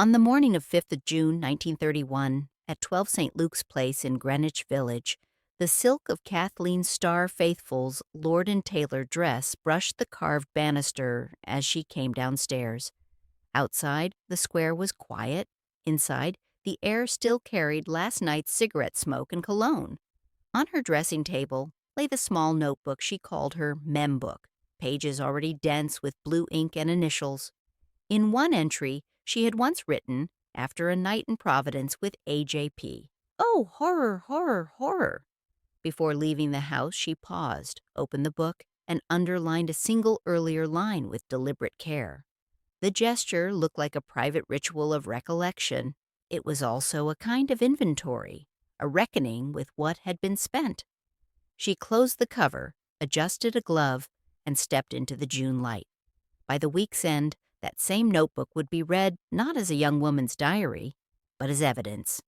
On the morning of 5th of June, 1931, at 12 St. Luke's Place in Greenwich Village, the silk of Kathleen Starr Faithfull's Lord and Taylor dress brushed the carved banister as she came downstairs. Outside, the square was quiet. Inside, the air still carried last night's cigarette smoke and cologne. On her dressing table lay the small notebook she called her mem book, pages already dense with blue ink and initials. In one entry, she had once written, after a night in Providence with AJP, "Oh, horror, horror, horror." Before leaving the house, she paused, opened the book, and underlined a single earlier line with deliberate care. The gesture looked like a private ritual of recollection. It was also a kind of inventory, a reckoning with what had been spent. She closed the cover, adjusted a glove, and stepped into the June light. By the week's end, that same notebook would be read not as a young woman's diary, but as evidence.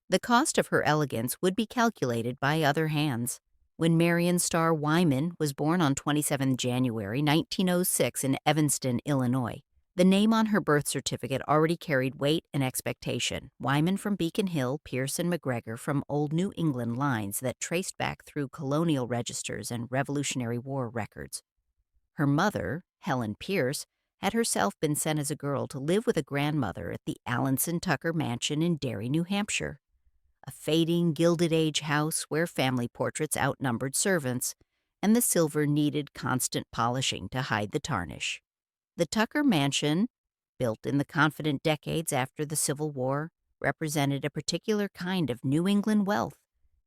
The cost of her elegance would be calculated by other hands. When Marion Starr Wyman was born on 27 January 1906 in Evanston, Illinois, the name on her birth certificate already carried weight and expectation. Wyman from Beacon Hill, Pierce and McGregor from old New England lines that traced back through colonial registers and Revolutionary War records. Her mother, Helen Pierce, had herself been sent as a girl to live with a grandmother at the Allinson Tucker Mansion in Derry, New Hampshire, a fading Gilded Age house where family portraits outnumbered servants, and the silver needed constant polishing to hide the tarnish. The Tucker Mansion, built in the confident decades after the Civil War, represented a particular kind of New England wealth,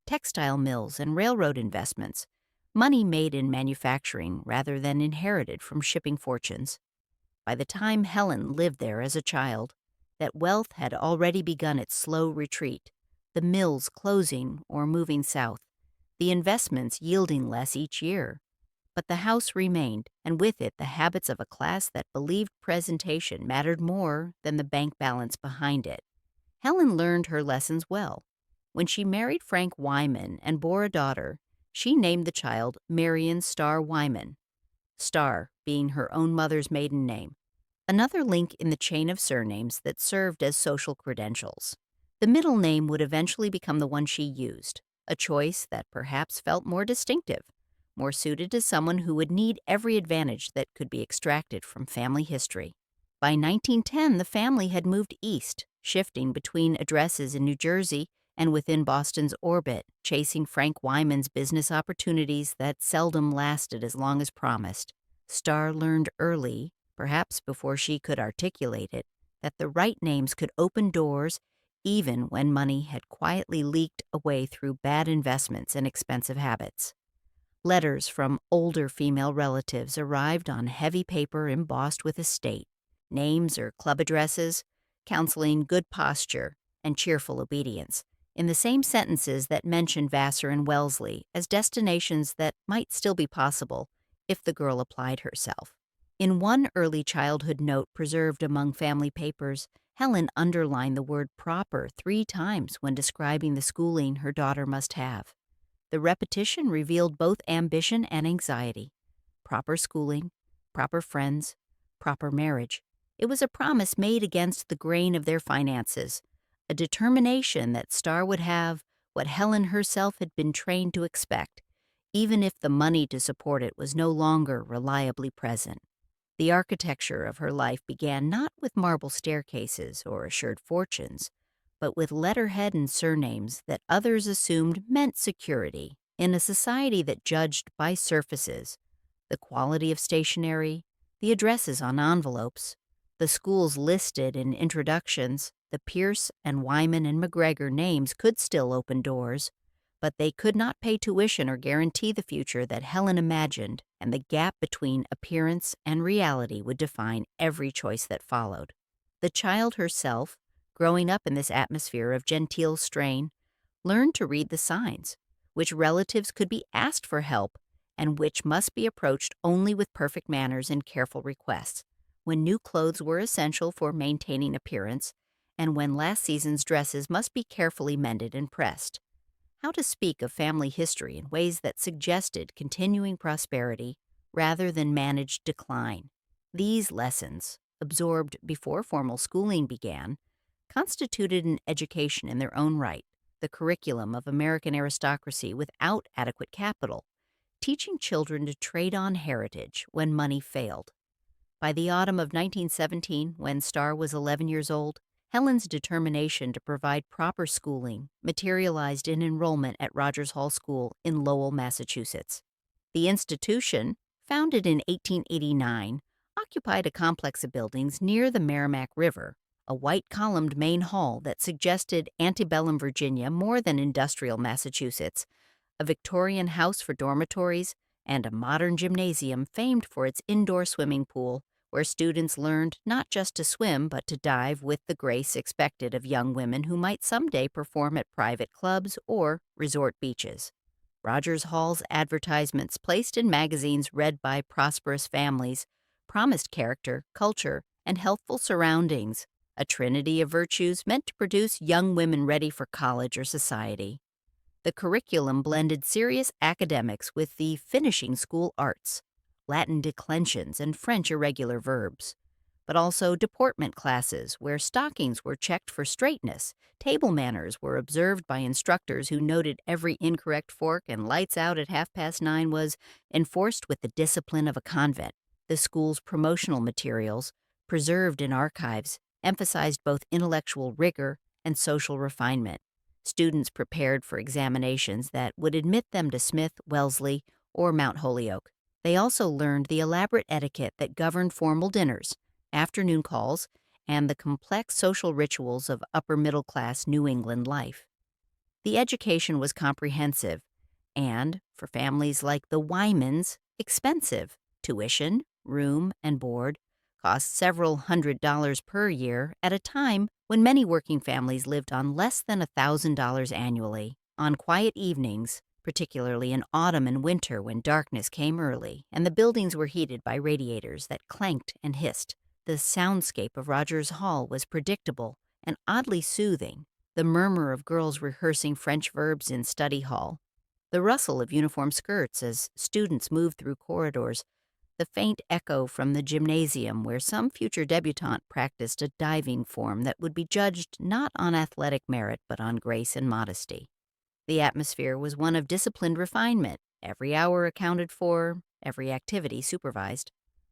textile mills and railroad investments, money made in manufacturing rather than inherited from shipping fortunes. By the time Helen lived there as a child, that wealth had already begun its slow retreat, the mills closing or moving south, the investments yielding less each year. But the house remained, and with it the habits of a class that believed presentation mattered more than the bank balance behind it. Helen learned her lessons well. When she married Frank Wyman and bore a daughter, she named the child Marion Starr Wyman, Starr being her own mother's maiden name, another link in the chain of surnames that served as social credentials. The middle name would eventually become the one she used, a choice that perhaps felt more distinctive, more suited to someone who would need every advantage that could be extracted from family history. By 1910, the family had moved east, shifting between addresses in New Jersey and within Boston's orbit, chasing Frank Wyman's business opportunities that seldom lasted as long as promised. Starr learned early, perhaps before she could articulate it, that the right names could open doors even when money had quietly leaked away through bad investments and expensive habits. Letters from older female relatives arrived on heavy paper embossed with estate, names or club addresses, counseling good posture and cheerful obedience, in the same sentences that mentioned Vassar and Wellesley as destinations that might still be possible if the girl applied herself. In one early childhood note preserved among family papers, Helen underlined the word proper 3 times when describing the schooling her daughter must have. The repetition revealed both ambition and anxiety. Proper schooling, proper friends, proper marriage. It was a promise made against the grain of their finances, a determination that Starr would have what Helen herself had been trained to expect, even if the money to support it was no longer reliably present. The architecture of her life began not with marble staircases or assured fortunes, but with letterhead and surnames that others assumed meant security. In a society that judged by surfaces, the quality of stationery, the addresses on envelopes, the schools listed in introductions, the Pierce and Wyman and McGregor names could still open doors, but they could not pay tuition or guarantee the future that Helen imagined, and the gap between appearance and reality would define every choice that followed. The child herself, growing up in this atmosphere of genteel strain, learned to read the signs, which relatives could be asked for help and which must be approached only with perfect manners and careful requests, when new clothes were essential for maintaining appearance, and when last season's dresses must be carefully mended and pressed. How to speak of family history in ways that suggested continuing prosperity rather than managed decline. These lessons, absorbed before formal schooling began, constituted an education in their own right, the curriculum of American aristocracy without adequate capital, teaching children to trade on heritage when money failed. By the autumn of 1917, when Starr was 11 years old, Helen's determination to provide proper schooling materialized in enrollment at Rogers Hall School in Lowell, Massachusetts. The institution, founded in 1889, occupied a complex of buildings near the Merrimack River, a white-columned main hall that suggested antebellum Virginia more than industrial Massachusetts, a Victorian house for dormitories, and a modern gymnasium famed for its indoor swimming pool, where students learned not just to swim but to dive with the grace expected of young women who might someday perform at private clubs or resort beaches. Rogers Hall's advertisements, placed in magazines read by prosperous families, promised character, culture, and healthful surroundings, a trinity of virtues meant to produce young women ready for college or society. The curriculum blended serious academics with the finishing school arts, Latin declensions and French irregular verbs, but also deportment classes where stockings were checked for straightness, table manners were observed by instructors who noted every incorrect fork, and lights out at 9:30 was enforced with the discipline of a convent. The school's promotional materials, preserved in archives, emphasized both intellectual rigor and social refinement. Students prepared for examinations that would admit them to Smith, Wellesley, or Mount Holyoke. They also learned the elaborate etiquette that governed formal dinners, afternoon calls, and the complex social rituals of upper-middle-class New England life. The education was comprehensive and, for families like the Wymans, expensive. Tuition, room, and board cost several $100s per year at a time when many working families lived on less than $1,000 annually. On quiet evenings, particularly in autumn and winter when darkness came early and the buildings were heated by radiators that clanked and hissed, the soundscape of Rogers Hall was predictable and oddly soothing. The murmur of girls rehearsing French verbs in study hall, the rustle of uniform skirts as students moved through corridors, the faint echo from the gymnasium where some future debutante practiced a diving form that would be judged not on athletic merit but on grace and modesty. The atmosphere was one of disciplined refinement, every hour accounted for, every activity supervised.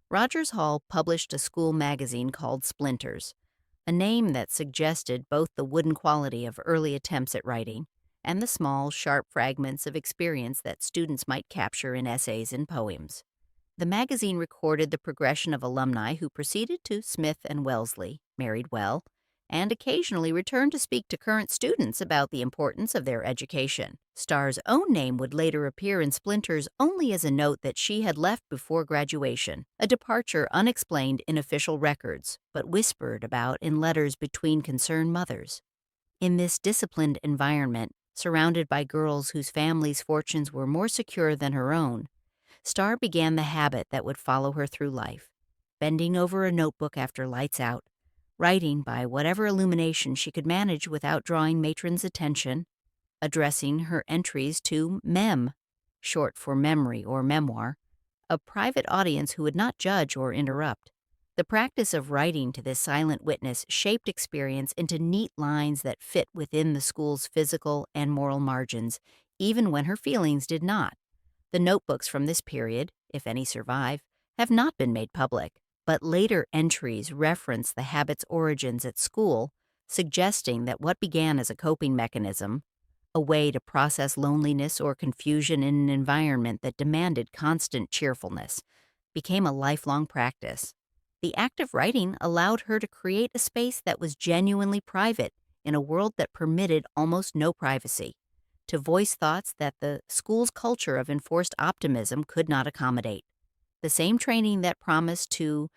Rogers Hall published a school magazine called Splinters, a name that suggested both the wooden quality of early attempts at writing and the small, sharp fragments of experience that students might capture in essays and poems. The magazine recorded the progression of alumni who proceeded to Smith and Wellesley, married well, and occasionally returned to speak to current students about the importance of their education. Starr's own name would later appear in Splinters only as a note that she had left before graduation, a departure unexplained in official records, but whispered about in letters between concerned mothers. In this disciplined environment, surrounded by girls whose families' fortunes were more secure than her own, Starr began the habit that would follow her through life, bending over a notebook after lights out, writing by whatever illumination she could manage without drawing matron's attention, addressing her entries to Mem, short for memory or memoir, a private audience who would not judge or interrupt. The practice of writing to this silent witness shaped experience into neat lines that fit within the school's physical and moral margins, even when her feelings did not. The notebooks from this period, if any survive, have not been made public, but later entries reference the habit's origins at school, suggesting that what began as a coping mechanism, a way to process loneliness or confusion in an environment that demanded constant cheerfulness, became a lifelong practice. The act of writing allowed her to create a space that was genuinely private in a world that permitted almost no privacy, to voice thoughts that the school's culture of enforced optimism could not accommodate. The same training that promised to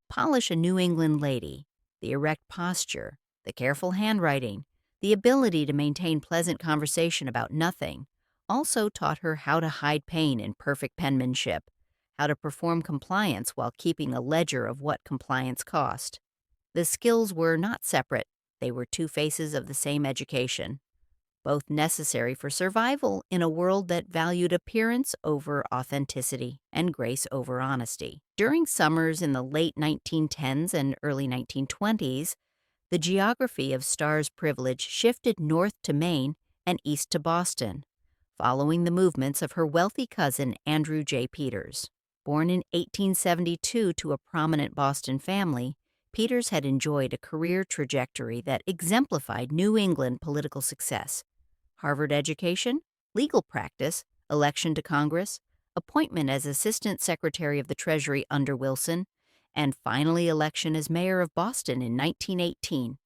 polish a New England lady, the erect posture, the careful handwriting, the ability to maintain pleasant conversation about nothing, also taught her how to hide pain in perfect penmanship, how to perform compliance while keeping a ledger of what compliance cost. The skills were not separate, they were two faces of the same education, both necessary for survival in a world that valued appearance over authenticity and grace over honesty. During summers in the late 1910s and early 1920s, The geography of Starr's privilege shifted north to Maine and east to Boston, following the movements of her wealthy cousin Andrew J. Peters. Born in 1872 to a prominent Boston family, Peters had enjoyed a career trajectory that exemplified New England political success. Harvard education, legal practice, election to Congress, appointment as Assistant Secretary of the Treasury under Wilson, and finally election as mayor of Boston in 1918.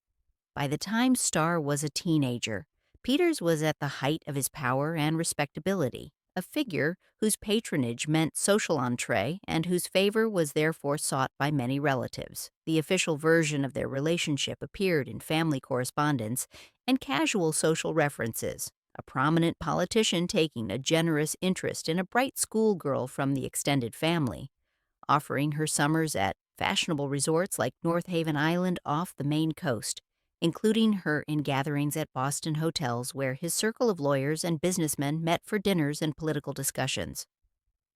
By the time Starr was a teenager, Peters was at the height of his power and respectability, a figure whose patronage meant social entree and whose favor was therefore sought by many relatives. The official version of their relationship appeared in family correspondence and casual social references, a prominent politician taking a generous interest in a bright schoolgirl from the extended family, offering her summers at fashionable resorts like North Haven Island off the Maine coast, including her in gatherings at Boston hotels where his circle of lawyers and businessmen met for dinners and political discussions.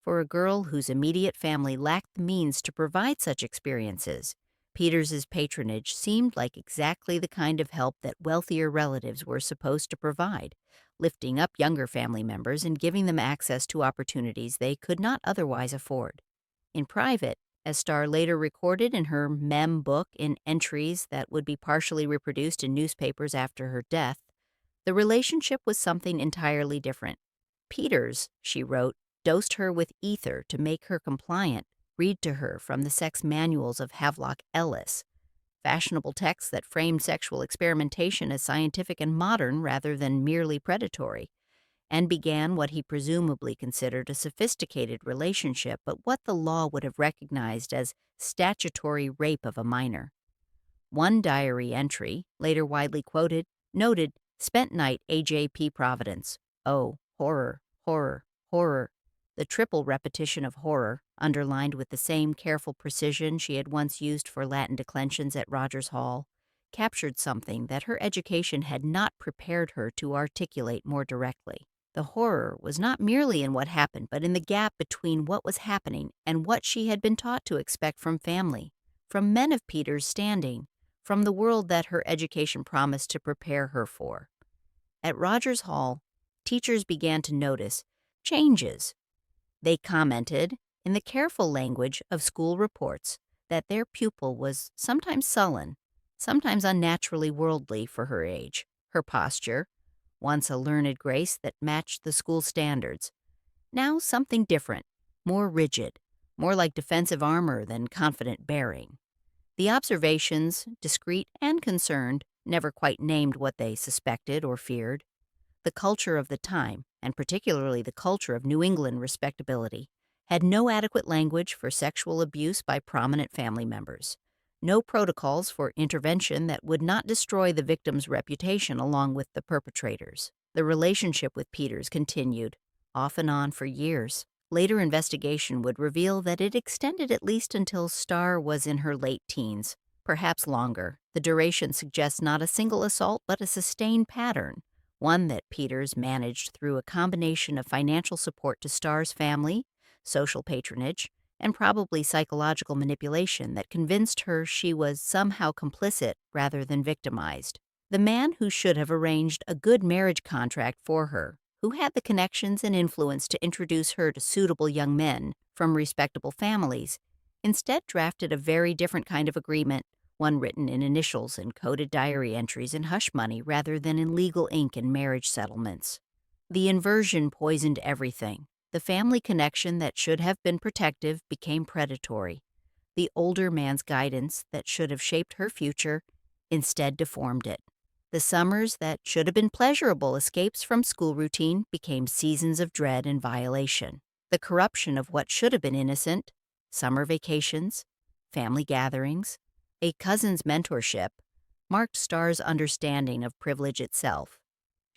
For a girl whose immediate family lacked the means to provide such experiences, Peters's patronage seemed like exactly the kind of help that wealthier relatives were supposed to provide, lifting up younger family members and giving them access to opportunities they could not otherwise afford. In private, as Starr later recorded in her mem book in entries that would be partially reproduced in newspapers after her death, the relationship was something entirely different. Peters, she wrote, dosed her with ether to make her compliant, read to her from the sex manuals of Havelock Ellis, fashionable texts that framed sexual experimentation as scientific and modern rather than merely predatory, and began what he presumably considered a sophisticated relationship, but what the law would have recognized as statutory rape of a minor. One diary entry, later widely quoted, noted, "Spent night AJP Providence. Oh, horror, horror, horror." The triple repetition of horror, underlined with the same careful precision she had once used for Latin declensions at Rogers Hall, captured something that her education had not prepared her to articulate more directly. The horror was not merely in what happened, but in the gap between what was happening and what she had been taught to expect from family, from men of Peter's standing, from the world that her education promised to prepare her for. At Rogers Hall, teachers began to notice changes. They commented, in the careful language of school reports, that their pupil was sometimes sullen, sometimes unnaturally worldly for her age, her posture, once a learned grace that matched the school standards, now something different, more rigid, more like defensive armor than confident bearing. The observations, discreet and concerned, never quite named what they suspected or feared. The culture of the time, and particularly the culture of New England respectability, had no adequate language for sexual abuse by prominent family members, no protocols for intervention that would not destroy the victim's reputation along with the perpetrators. The relationship with Peters continued, off and on for years. Later investigation would reveal that it extended at least until Starr was in her late teens, perhaps longer. The duration suggests not a single assault but a sustained pattern, one that Peters managed through a combination of financial support to Starr's family, social patronage, and probably psychological manipulation that convinced her she was somehow complicit rather than victimized. The man who should have arranged a good marriage contract for her, who had the connections and influence to introduce her to suitable young men from respectable families, instead drafted a very different kind of agreement, one written in initials and coded diary entries and hush money rather than in legal ink and marriage settlements. The inversion poisoned everything. The family connection that should have been protective became predatory. The older man's guidance that should have shaped her future instead deformed it. The summers that should have been pleasurable escapes from school routine became seasons of dread and violation. The corruption of what should have been innocent, summer vacations, family gatherings, a cousin's mentorship, marked Starr's understanding of privilege itself.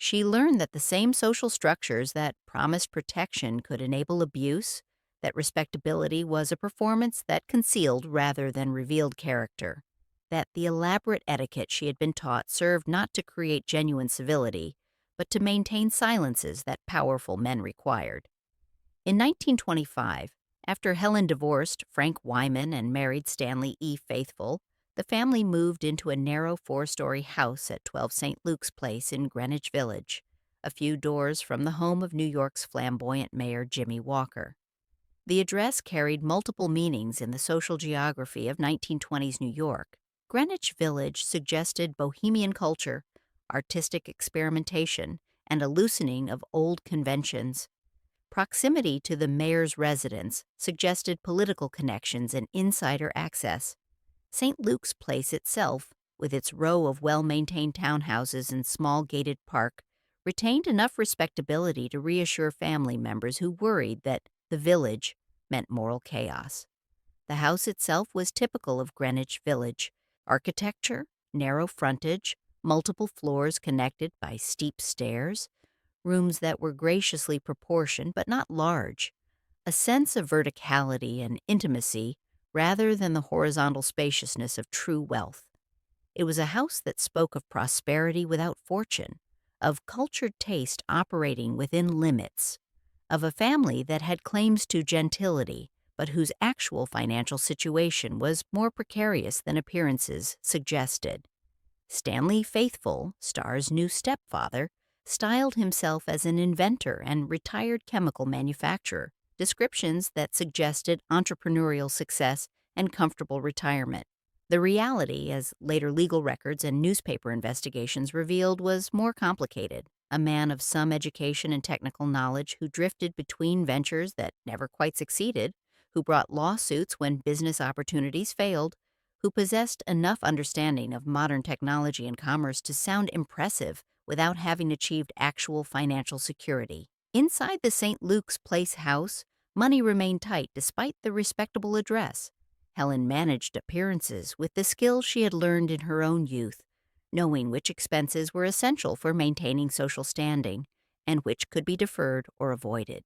She learned that the same social structures that promised protection could enable abuse, that respectability was a performance that concealed rather than revealed character, that the elaborate etiquette she had been taught served not to create genuine civility, but to maintain silences that powerful men required. In 1925, after Helen divorced Frank Wyman and married Stanley E. Faithfull, The family moved into a narrow four-story house at 12 St. Luke's Place in Greenwich Village, a few doors from the home of New York's flamboyant mayor Jimmy Walker. The address carried multiple meanings in the social geography of 1920s New York. Greenwich Village suggested bohemian culture, artistic experimentation, and a loosening of old conventions. Proximity to the mayor's residence suggested political connections and insider access. St. Luke's Place itself, with its row of well-maintained townhouses and small gated park, retained enough respectability to reassure family members who worried that the village meant moral chaos. The house itself was typical of Greenwich Village: architecture, narrow frontage, multiple floors connected by steep stairs, rooms that were graciously proportioned but not large, a sense of verticality and intimacy rather than the horizontal spaciousness of true wealth. It was a house that spoke of prosperity without fortune, of cultured taste operating within limits, of a family that had claims to gentility, but whose actual financial situation was more precarious than appearances suggested. Stanley Faithfull, Starr's new stepfather, styled himself as an inventor and retired chemical manufacturer, descriptions that suggested entrepreneurial success and comfortable retirement. The reality, as later legal records and newspaper investigations revealed, was more complicated. A man of some education and technical knowledge who drifted between ventures that never quite succeeded, who brought lawsuits when business opportunities failed, who possessed enough understanding of modern technology and commerce to sound impressive without having achieved actual financial security. Inside the St. Luke's Place house, money remained tight despite the respectable address. Helen managed appearances with the skill she had learned in her own youth, knowing which expenses were essential for maintaining social standing and which could be deferred or avoided.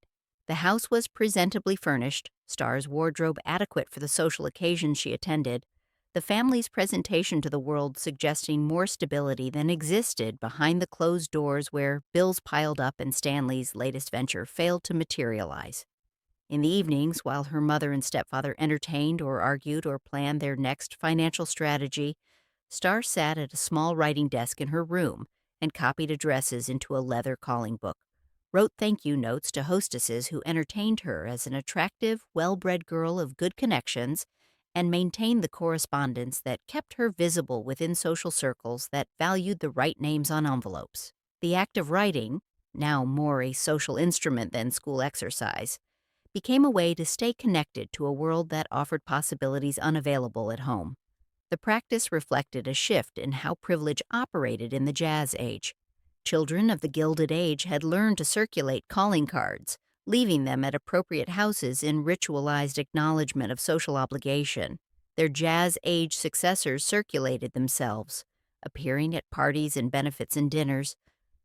The house was presentably furnished, Starr's wardrobe adequate for the social occasions she attended, the family's presentation to the world suggesting more stability than existed behind the closed doors where bills piled up and Stanley's latest venture failed to materialize. In the evenings, while her mother and stepfather entertained or argued or planned their next financial strategy, Starr sat at a small writing desk in her room and copied addresses into a leather calling book, wrote thank-you notes to hostesses who entertained her as an attractive, well-bred girl of good connections, and maintained the correspondence that kept her visible within social circles that valued the right names on envelopes. The act of writing, now more a social instrument than school exercise, became a way to stay connected to a world that offered possibilities unavailable at home. The practice reflected a shift in how privilege operated in the Jazz Age. Children of the Gilded Age had learned to circulate calling cards, leaving them at appropriate houses in ritualized acknowledgement of social obligation. Their Jazz Age successors circulated themselves, appearing at parties and benefits and dinners,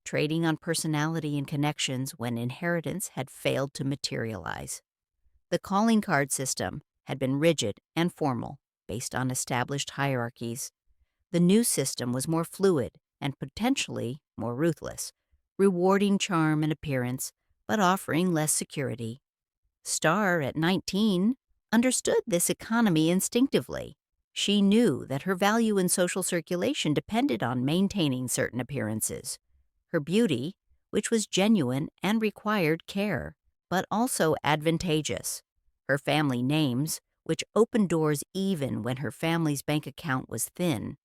trading on personality and connections when inheritance had failed to materialize. The calling card system had been rigid and formal, based on established hierarchies. The new system was more fluid and potentially more ruthless, rewarding charm and appearance, but offering less security. Starr, at 19, understood this economy instinctively. She knew that her value in social circulation depended on maintaining certain appearances. Her beauty, which was genuine and required care, but also advantageous. Her family names, which opened doors even when her family's bank account was thin.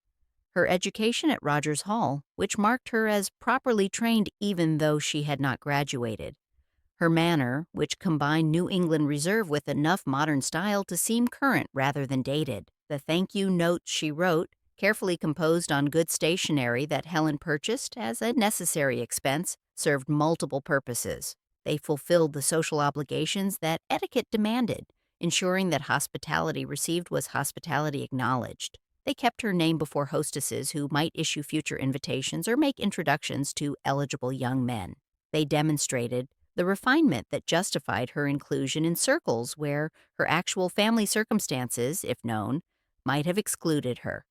Her education at Rogers Hall, which marked her as properly trained even though she had not graduated. Her manner, which combined New England reserve with enough modern style to seem current rather than dated. The thank-you notes she wrote, carefully composed on good stationery that Helen purchased as a necessary expense, served multiple purposes. They fulfilled the social obligations that etiquette demanded, ensuring that hospitality received was hospitality acknowledged. They kept her name before hostesses who might issue future invitations or make introductions to eligible young men. They demonstrated the refinement that justified her inclusion in circles where her actual family circumstances, if known, might have excluded her.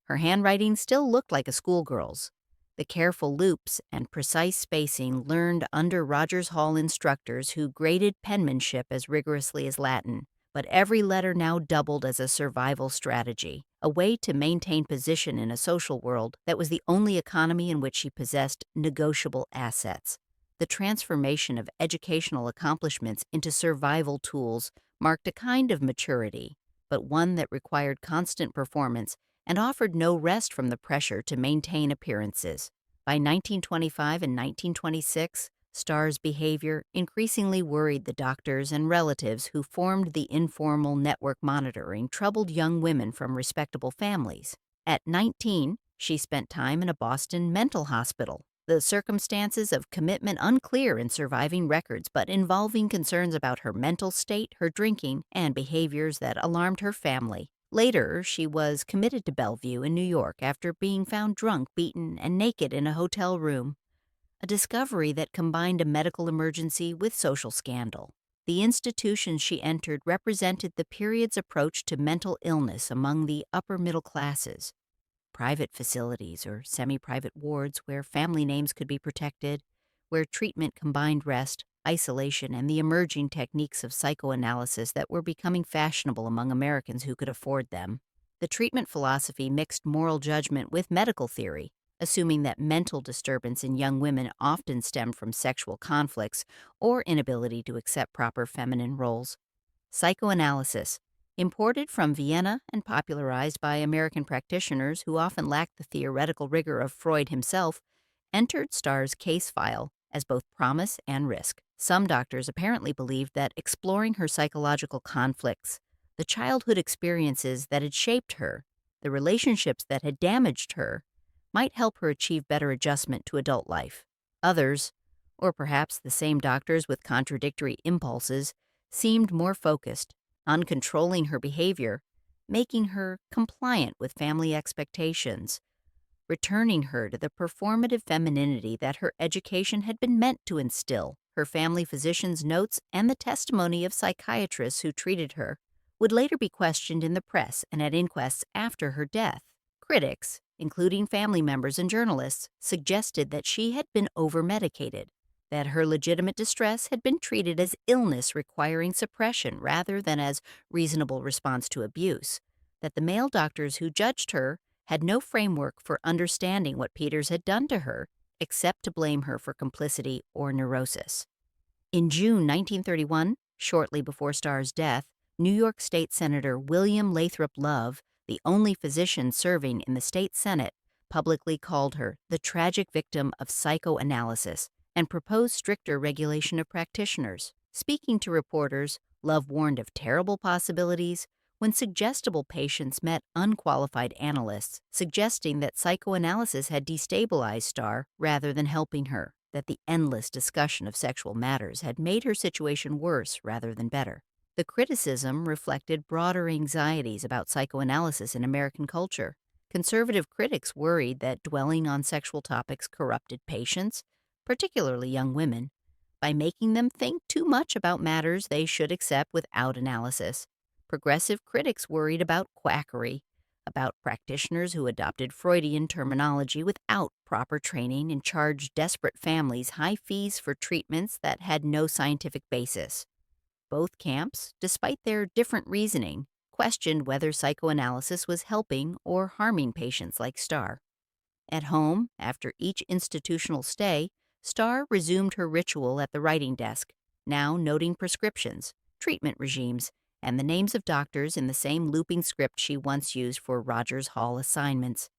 Her handwriting still looked like a schoolgirl's. The careful loops and precise spacing learned under Rogers Hall instructors who graded penmanship as rigorously as Latin, but every letter now doubled as a survival strategy, a way to maintain position in a social world that was the only economy in which she possessed negotiable assets. The transformation of educational accomplishments into survival tools marked a kind of maturity, but one that required constant performance and offered no rest from the pressure to maintain appearances. By 1925 and 1926, Starr's behavior increasingly worried the doctors and relatives who formed the informal network monitoring troubled young women from respectable families. At 19, she spent time in a Boston mental hospital, the circumstances of commitment unclear in surviving records, but involving concerns about her mental state, her drinking, and behaviors that alarmed her family. Later, she was committed to Bellevue in New York after being found drunk, beaten, and naked in a hotel room, a discovery that combined a medical emergency with social scandal. The institution she entered represented the period's approach to mental illness among the upper middle classes. Private facilities or semi-private wards where family names could be protected, where treatment combined rest, isolation, and the emerging techniques of psychoanalysis that were becoming fashionable among Americans who could afford them. The treatment philosophy mixed moral judgment with medical theory, assuming that mental disturbance in young women often stemmed from sexual conflicts or inability to accept proper feminine roles. Psychoanalysis, imported from Vienna and popularized by American practitioners who often lacked the theoretical rigor of Freud himself, entered Starr's case file as both promise and risk. Some doctors apparently believed that exploring her psychological conflicts, the childhood experiences that had shaped her, the relationships that had damaged her, might help her achieve better adjustment to adult life. Others, or perhaps the same doctors with contradictory impulses, seemed more focused on controlling her behavior, making her compliant with family expectations, returning her to the performative femininity that her education had been meant to instill. Her family physician's notes and the testimony of psychiatrists who treated her would later be questioned in the press and at inquests after her death. Critics, including family members and journalists, suggested that she had been over-medicated, that her legitimate distress had been treated as illness requiring suppression rather than as reasonable response to abuse, that the male doctors who judged her had no framework for understanding what Peters had done to her, except to blame her for complicity or neurosis. In June 1931, shortly before Starr's death, New York State Senator William Lathrop Love, the only physician serving in the state Senate, publicly called her the tragic victim of psychoanalysis and proposed stricter regulation of practitioners. Speaking to reporters, Love warned of terrible possibilities when suggestible patients met unqualified analysts, suggesting that psychoanalysis had destabilized Starr rather than helping her, that the endless discussion of sexual matters had made her situation worse rather than better. The criticism reflected broader anxieties about psychoanalysis in American culture. Conservative critics worried that dwelling on sexual topics corrupted patients, particularly young women, by making them think too much about matters they should accept without analysis. Progressive critics worried about quackery, about practitioners who adopted Freudian terminology without proper training and charged desperate families high fees for treatments that had no scientific basis. Both camps, despite their different reasoning, questioned whether psychoanalysis was helping or harming patients like Starr. At home, after each institutional stay, Starr resumed her ritual at the writing desk, now noting prescriptions, treatment regimes, and the names of doctors in the same looping script she once used for Rogers Hall assignments.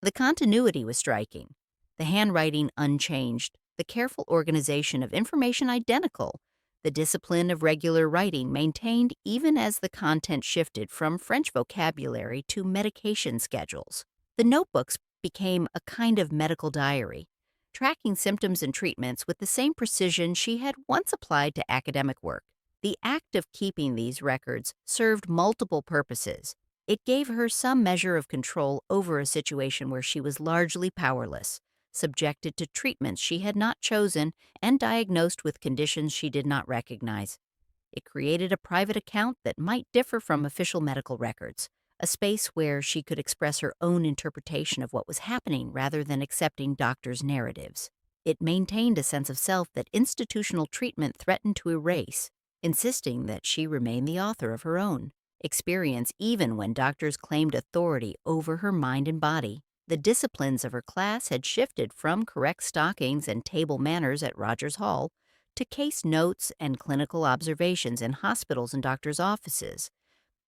The continuity was striking, the handwriting unchanged, the careful organization of information identical, the discipline of regular writing maintained even as the content shifted from French vocabulary to medication schedules. The notebooks became a kind of medical diary, tracking symptoms and treatments with the same precision she had once applied to academic work. The act of keeping these records served multiple purposes. It gave her some measure of control over a situation where she was largely powerless, subjected to treatments she had not chosen and diagnosed with conditions she did not recognize. It created a private account that might differ from official medical records, a space where she could express her own interpretation of what was happening rather than accepting doctors' narratives. It maintained a sense of self that institutional treatment threatened to erase, insisting that she remain the author of her own. experience even when doctors claimed authority over her mind and body. The disciplines of her class had shifted from correct stockings and table manners at Rogers Hall to case notes and clinical observations in hospitals and doctors' offices.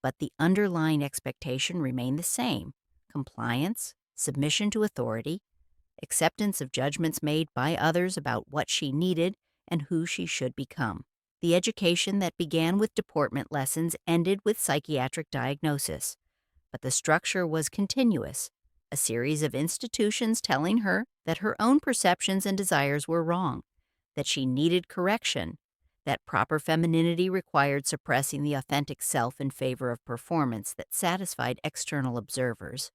But the underlying expectation remained the same: compliance, submission to authority, acceptance of judgments made by others about what she needed and who she should become. The education that began with deportment lessons ended with psychiatric diagnosis, but the structure was continuous, a series of institutions telling her that her own perceptions and desires were wrong, that she needed correction, that proper femininity required suppressing the authentic self in favor of performance that satisfied external observers.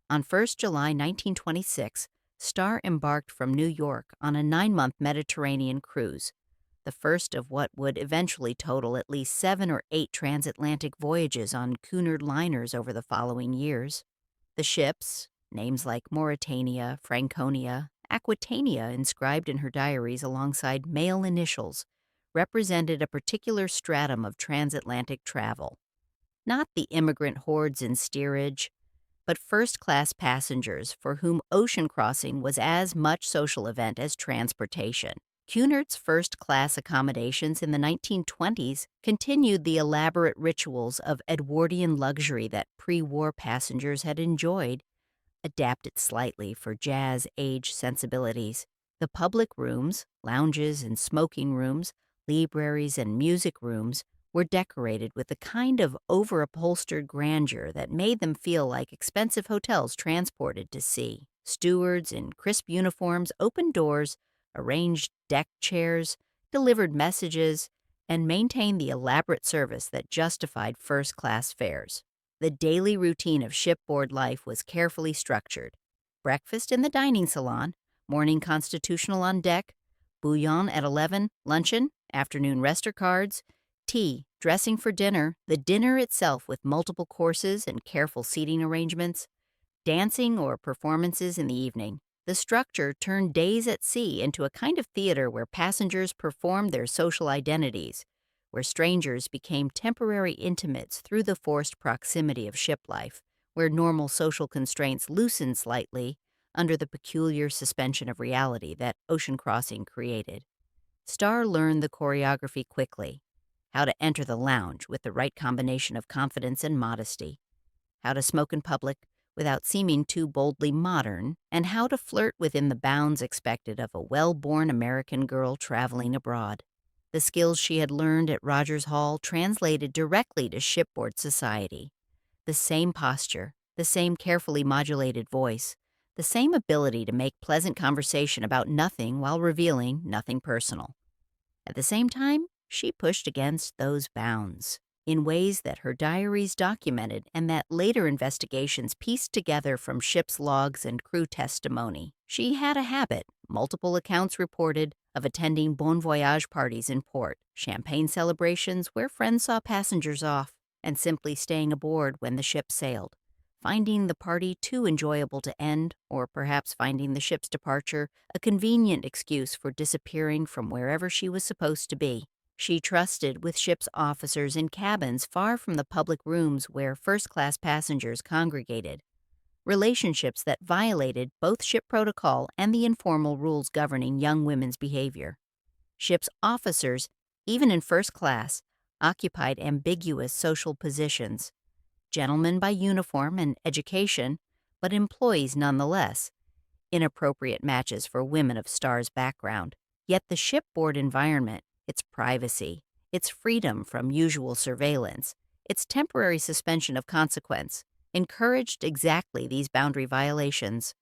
On 1st July 1926, Starr embarked from New York on a 9-month Mediterranean cruise, the first of what would eventually total at least 7 or 8 transatlantic voyages on Cunard liners over the following years. The ships, names like Mauretania, Franconia, Aquitania inscribed in her diaries alongside male initials, represented a particular stratum of transatlantic travel. Not the immigrant hordes in steerage, but first-class passengers for whom ocean crossing was as much social event as transportation. Cunard's first-class accommodations in the 1920s continued the elaborate rituals of Edwardian luxury that pre-war passengers had enjoyed, adapted slightly for jazz-age sensibilities. The public rooms, lounges and smoking rooms, libraries and music rooms were decorated with the kind of over-upholstered grandeur that made them feel like expensive hotels transported to sea. Stewards in crisp uniforms opened doors, arranged deck chairs, delivered messages, and maintained the elaborate service that justified first-class fares. The daily routine of shipboard life was carefully structured: breakfast in the dining salon, morning constitutional on deck, bouillon at 11, luncheon, afternoon rester cards, tea, dressing for dinner, the dinner itself with multiple courses and careful seating arrangements, dancing or performances in the evening. The structure turned days at sea into a kind of theater where passengers performed their social identities, where strangers became temporary intimates through the forced proximity of ship life, where normal social constraints loosened slightly under the peculiar suspension of reality that ocean crossing created. Starr learned the choreography quickly: how to enter the lounge with the right combination of confidence and modesty, how to smoke in public without seeming too boldly modern, and how to flirt within the bounds expected of a well-born American girl traveling abroad. The skills she had learned at Rogers Hall translated directly to shipboard society. The same posture, the same carefully modulated voice, the same ability to make pleasant conversation about nothing while revealing nothing personal. At the same time, she pushed against those bounds in ways that her diaries documented and that later investigations pieced together from ship's logs and crew testimony. She had a habit, multiple accounts reported, of attending bon voyage parties in port, champagne celebrations where friends saw passengers off, and simply staying aboard when the ship sailed, finding the party too enjoyable to end, or perhaps finding the ship's departure a convenient excuse for disappearing from wherever she was supposed to be. She trusted with ship's officers in cabins far from the public rooms where first-class passengers congregated, relationships that violated both ship protocol and the informal rules governing young women's behavior. Ship's officers, even in first class, occupied ambiguous social positions: gentlemen by uniform and education, but employees nonetheless, inappropriate matches for women of Starr's background. Yet the shipboard environment, its privacy, its freedom from usual surveillance, its temporary suspension of consequence, encouraged exactly these boundary violations.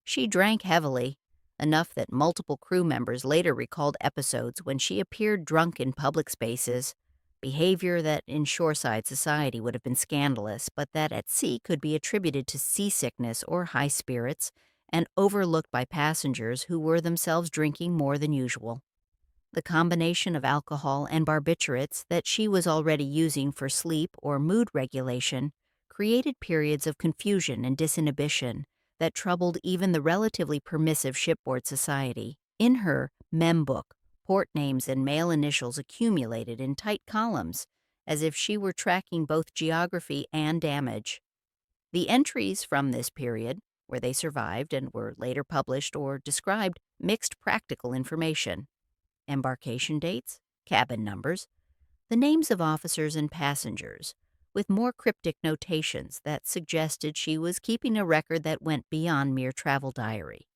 She drank heavily, enough that multiple crew members later recalled episodes when she appeared drunk in public spaces, behavior that in shoreside society would have been scandalous, but that at sea could be attributed to seasickness or high spirits, and overlooked by passengers who were themselves drinking more than usual. The combination of alcohol and barbiturates that she was already using for sleep or mood regulation created periods of confusion and disinhibition that troubled even the relatively permissive shipboard society. In her mem book, port names and male initials accumulated in tight columns, as if she were tracking both geography and damage. The entries from this period, where they survived and were later published or described, mixed practical information: embarkation dates, cabin numbers, the names of officers and passengers, with more cryptic notations that suggested she was keeping a record that went beyond mere travel diary.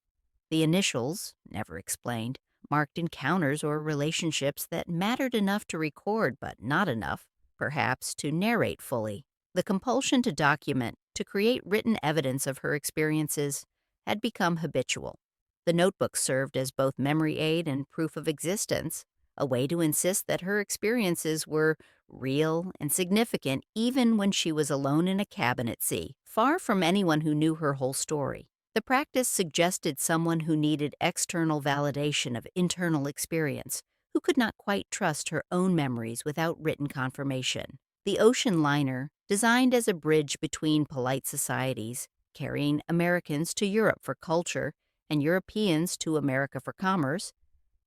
The initials, never explained, marked encounters or relationships that mattered enough to record but not enough, perhaps, to narrate fully. The compulsion to document, to create written evidence of her experiences, had become habitual. The notebook served as both memory aid and proof of existence, a way to insist that her experiences were real and significant even when she was alone in a cabin at sea, far from anyone who knew her whole story. The practice suggested someone who needed external validation of internal experience, who could not quite trust her own memories without written confirmation. The ocean liner, designed as a bridge between polite societies, carrying Americans to Europe for culture and Europeans to America for commerce,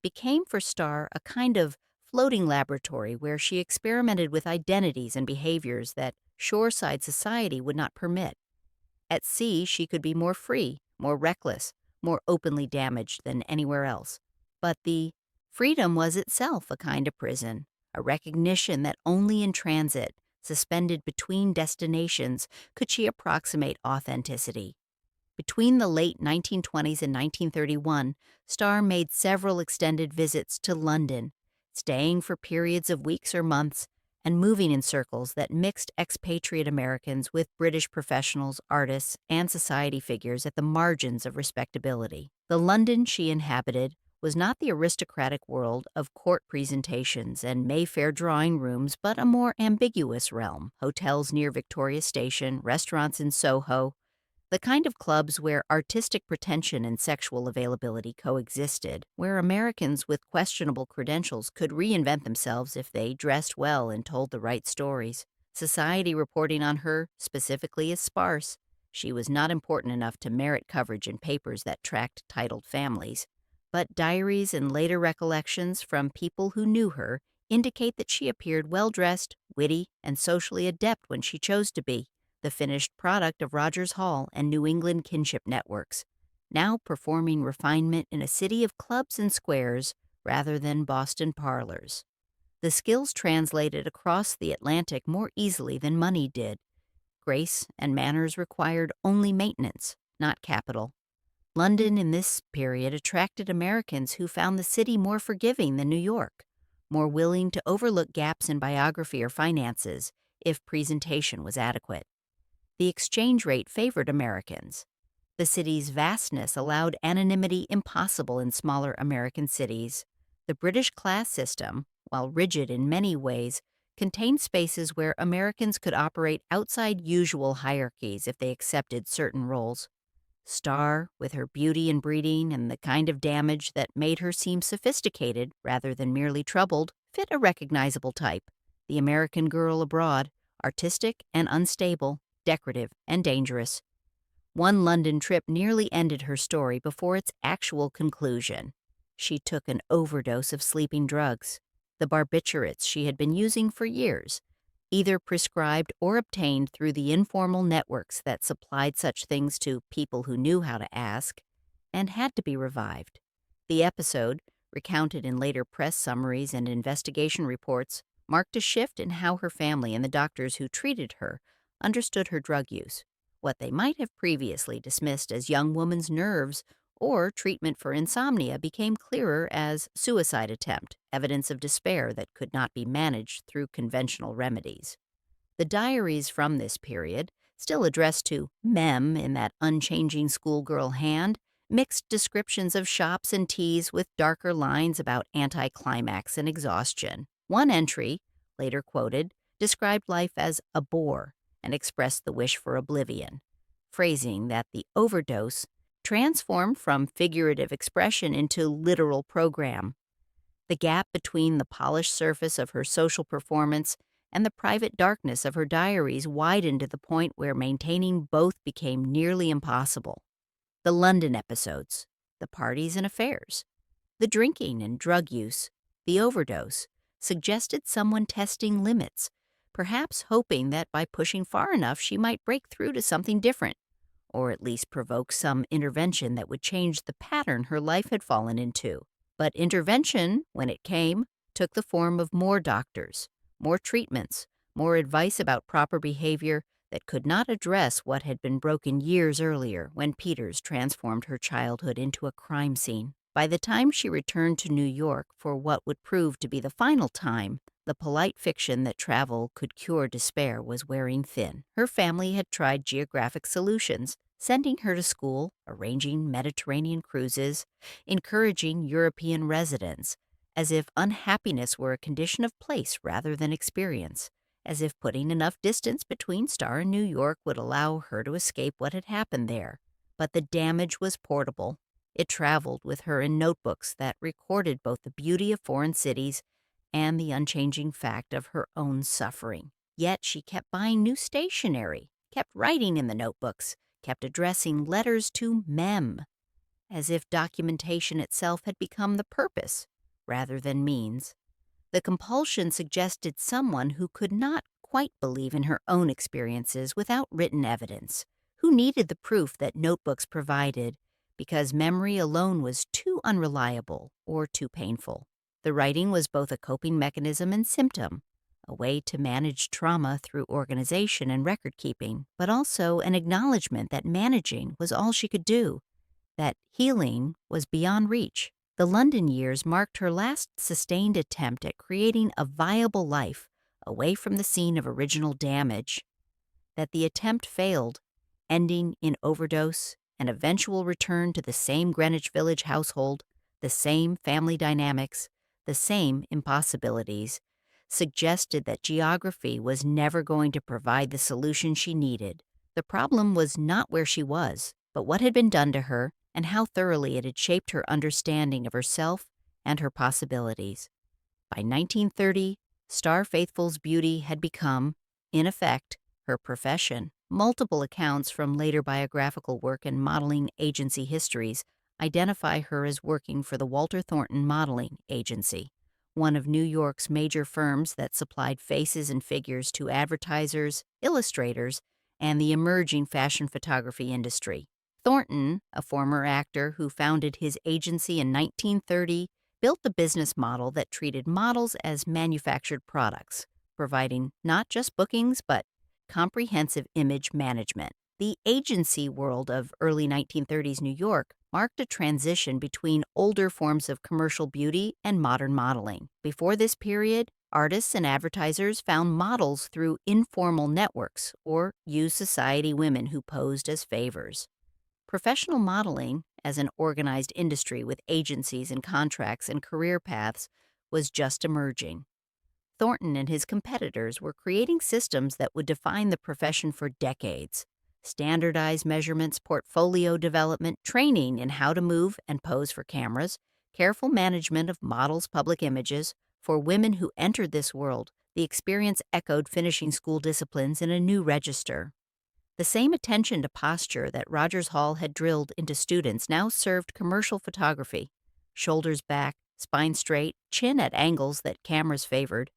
became for Starr a kind of floating laboratory where she experimented with identities and behaviors that shoreside society would not permit. At sea, she could be more free, more reckless, more openly damaged than anywhere else. But the freedom was itself a kind of prison, a recognition that only in transit, suspended between destinations, could she approximate authenticity. Between the late 1920s and 1931, Starr made several extended visits to London, staying for periods of weeks or months and moving in circles that mixed expatriate Americans with British professionals, artists, and society figures at the margins of respectability. The London she inhabited was not the aristocratic world of court presentations and Mayfair drawing rooms, but a more ambiguous realm: hotels near Victoria Station, restaurants in Soho, the kind of clubs where artistic pretension and sexual availability coexisted, where Americans with questionable credentials could reinvent themselves if they dressed well and told the right stories. Society reporting on her, specifically, is sparse. She was not important enough to merit coverage in papers that tracked titled families. But diaries and later recollections from people who knew her indicate that she appeared well-dressed, witty, and socially adept when she chose to be, the finished product of Rogers Hall and New England kinship networks, now performing refinement in a city of clubs and squares rather than Boston parlors. The skills translated across the Atlantic more easily than money did. Grace and manners required only maintenance, not capital. London in this period attracted Americans who found the city more forgiving than New York, more willing to overlook gaps in biography or finances if presentation was adequate. The exchange rate favored Americans. The city's vastness allowed anonymity impossible in smaller American cities. The British class system, while rigid in many ways, contained spaces where Americans could operate outside usual hierarchies if they accepted certain roles. Starr, with her beauty and breeding and the kind of damage that made her seem sophisticated rather than merely troubled, fit a recognizable type: the American girl abroad, artistic and unstable, decorative and dangerous. One London trip nearly ended her story before its actual conclusion. She took an overdose of sleeping drugs, the barbiturates she had been using for years, either prescribed or obtained through the informal networks that supplied such things to people who knew how to ask, and had to be revived. The episode, recounted in later press summaries and investigation reports, marked a shift in how her family and the doctors who treated her understood her drug use. What they might have previously dismissed as young woman's nerves or treatment for insomnia became clearer as suicide attempt, evidence of despair that could not be managed through conventional remedies. The diaries from this period, still addressed to Mem in that unchanging schoolgirl hand, mixed descriptions of shops and teas with darker lines about anticlimax and exhaustion. One entry, later quoted, described life as a bore and expressed the wish for oblivion, phrasing that the overdose transformed from figurative expression into literal program. The gap between the polished surface of her social performance and the private darkness of her diaries widened to the point where maintaining both became nearly impossible. The London episodes, the parties and affairs, the drinking and drug use, the overdose, suggested someone testing limits, perhaps hoping that by pushing far enough she might break through to something different, or at least provoke some intervention that would change the pattern her life had fallen into. But intervention, when it came, took the form of more doctors, more treatments, more advice about proper behavior that could not address what had been broken years earlier when Peters transformed her childhood into a crime scene. By the time she returned to New York for what would prove to be the final time, the polite fiction that travel could cure despair was wearing thin. Her family had tried geographic solutions, sending her to school, arranging Mediterranean cruises, encouraging European residence, as if unhappiness were a condition of place rather than experience, as if putting enough distance between Starr and New York would allow her to escape what had happened there. But the damage was portable. It traveled with her in notebooks that recorded both the beauty of foreign cities and the unchanging fact of her own suffering. Yet she kept buying new stationery, kept writing in the notebooks, kept addressing letters to Mem, as if documentation itself had become the purpose rather than means. The compulsion suggested someone who could not quite believe in her own experiences without written evidence, who needed the proof that notebooks provided because memory alone was too unreliable or too painful. The writing was both a coping mechanism and symptom, a way to manage trauma through organization and record keeping, but also an acknowledgement that managing was all she could do, that healing was beyond reach. The London years marked her last sustained attempt at creating a viable life away from the scene of original damage. That the attempt failed, ending in overdose, an eventual return to the same Greenwich Village household, the same family dynamics, the same impossibilities, suggested that geography was never going to provide the solution she needed. The problem was not where she was, but what had been done to her and how thoroughly it had shaped her understanding of herself and her possibilities. By 1930, Starr Faithfull's beauty had become, in effect, her profession. Multiple accounts from later biographical work and modeling agency histories identify her as working for the Walter Thornton Modeling Agency, one of New York's major firms that supplied faces and figures to advertisers, illustrators, and the emerging fashion photography industry. Thornton, a former actor who founded his agency in 1930, built a business model that treated models as manufactured products, providing not just bookings but comprehensive image management. The agency world of early 1930s New York marked a transition between older forms of commercial beauty and modern modeling. Before this period, artists and advertisers found models through informal networks or used society women who posed as favors. Professional modeling, as an organized industry with agencies and contracts and career paths, was just emerging. Thornton and his competitors were creating systems that would define the profession for decades. Standardized measurements, portfolio development, training in how to move and pose for cameras, careful management of models' public images. For women who entered this world, the experience echoed finishing school disciplines in a new register. The same attention to posture that Rogers Hall had drilled into students now served commercial photography. Shoulders back, spine straight, chin at angles that cameras favored.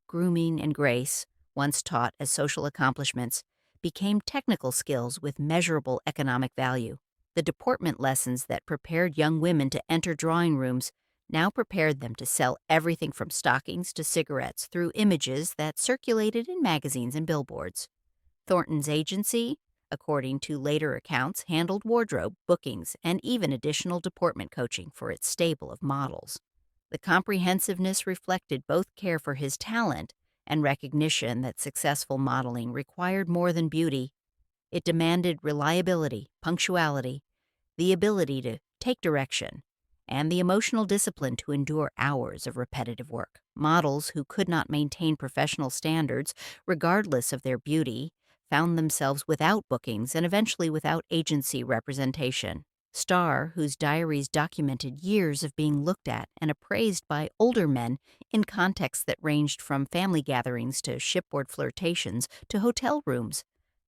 Grooming and grace, once taught as social accomplishments, became technical skills with measurable economic value. The deportment lessons that prepared young women to enter drawing rooms now prepared them to sell everything from stockings to cigarettes through images that circulated in magazines and billboards. Thornton's agency, according to later accounts, handled wardrobe, bookings, and even additional deportment coaching for its stable of models. The comprehensiveness reflected both care for his talent and recognition that successful modeling required more than beauty. It demanded reliability, punctuality, the ability to take direction, and the emotional discipline to endure hours of repetitive work. Models who could not maintain professional standards, regardless of their beauty, found themselves without bookings and eventually without agency representation. Starr, whose diaries documented years of being looked at and appraised by older men in contexts that ranged from family gatherings to shipboard flirtations to hotel rooms,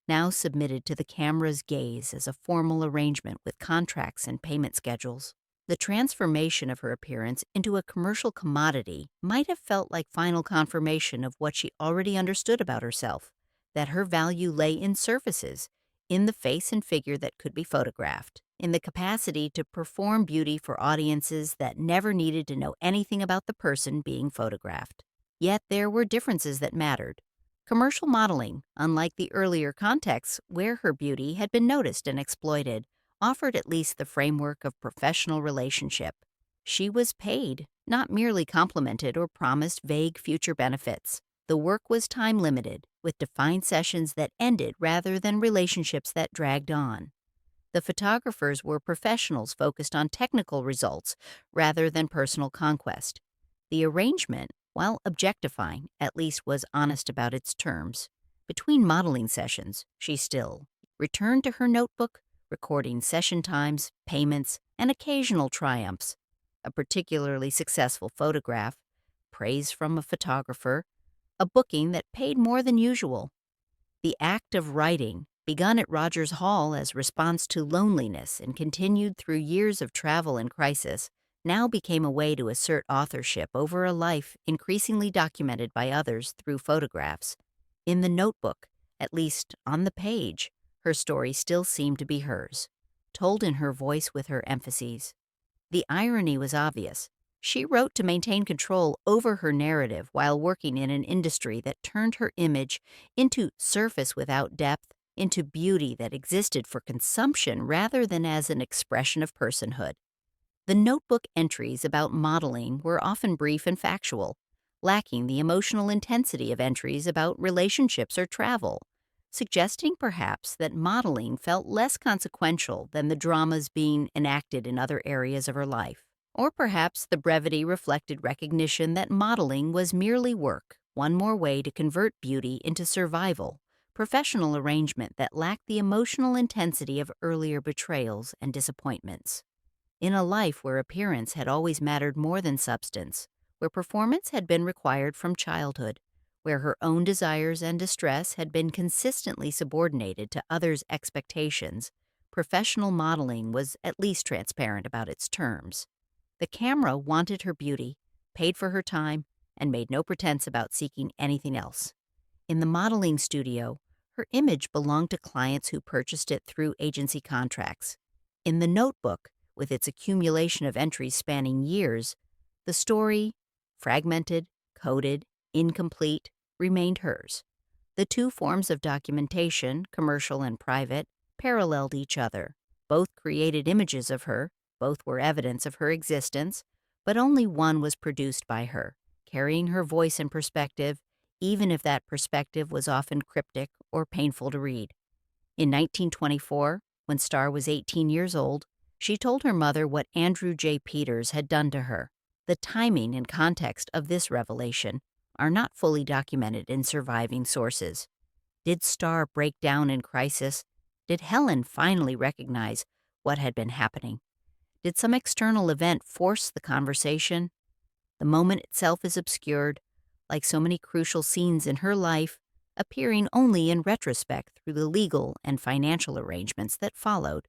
now submitted to the camera's gaze as a formal arrangement with contracts and payment schedules. The transformation of her appearance into a commercial commodity might have felt like final confirmation of what she already understood about herself, that her value lay in surfaces, in the face and figure that could be photographed, in the capacity to perform beauty for audiences that never needed to know anything about the person being photographed. Yet there were differences that mattered. Commercial modeling, unlike the earlier contexts where her beauty had been noticed and exploited, offered at least the framework of professional relationship. She was paid, not merely complimented or promised vague future benefits. The work was time limited, with defined sessions that ended rather than relationships that dragged on. The photographers were professionals focused on technical results rather than personal conquest. The arrangement, while objectifying, at least was honest about its terms. Between modeling sessions, she still returned to her notebook, recording session times, payments, and occasional triumphs. A particularly successful photograph, praise from a photographer, a booking that paid more than usual. The act of writing, begun at Rogers Hall as response to loneliness and continued through years of travel and crisis, now became a way to assert authorship over a life increasingly documented by others through photographs. In the notebook, at least on the page, her story still seemed to be hers, told in her voice with her emphases. The irony was obvious. She wrote to maintain control over her narrative while working in an industry that turned her image into surface without depth, into beauty that existed for consumption rather than as an expression of personhood. The notebook entries about modeling were often brief and factual, lacking the emotional intensity of entries about relationships or travel, suggesting perhaps that modeling felt less consequential than the dramas being enacted in other areas of her life. Or perhaps the brevity reflected recognition that modeling was merely work, one more way to convert beauty into survival, professional arrangement that lacked the emotional intensity of earlier betrayals and disappointments. In a life where appearance had always mattered more than substance, where performance had been required from childhood, where her own desires and distress had been consistently subordinated to others' expectations, professional modeling was at least transparent about its terms. The camera wanted her beauty, paid for her time, and made no pretense about seeking anything else. In the modeling studio, her image belonged to clients who purchased it through agency contracts. In the notebook, with its accumulation of entries spanning years, the story, fragmented, coded, incomplete, remained hers. The two forms of documentation, commercial and private, paralleled each other. Both created images of her, both were evidence of her existence, but only one was produced by her, carrying her voice and perspective, even if that perspective was often cryptic or painful to read. In 1924, when Starr was 18 years old, she told her mother what Andrew J. Peters had done to her. The timing and context of this revelation are not fully documented in surviving sources. Did Starr break down in crisis? Did Helen finally recognize what had been happening? Did some external event force the conversation? The moment itself is obscured, like so many crucial scenes in her life, appearing only in retrospect through the legal and financial arrangements that followed.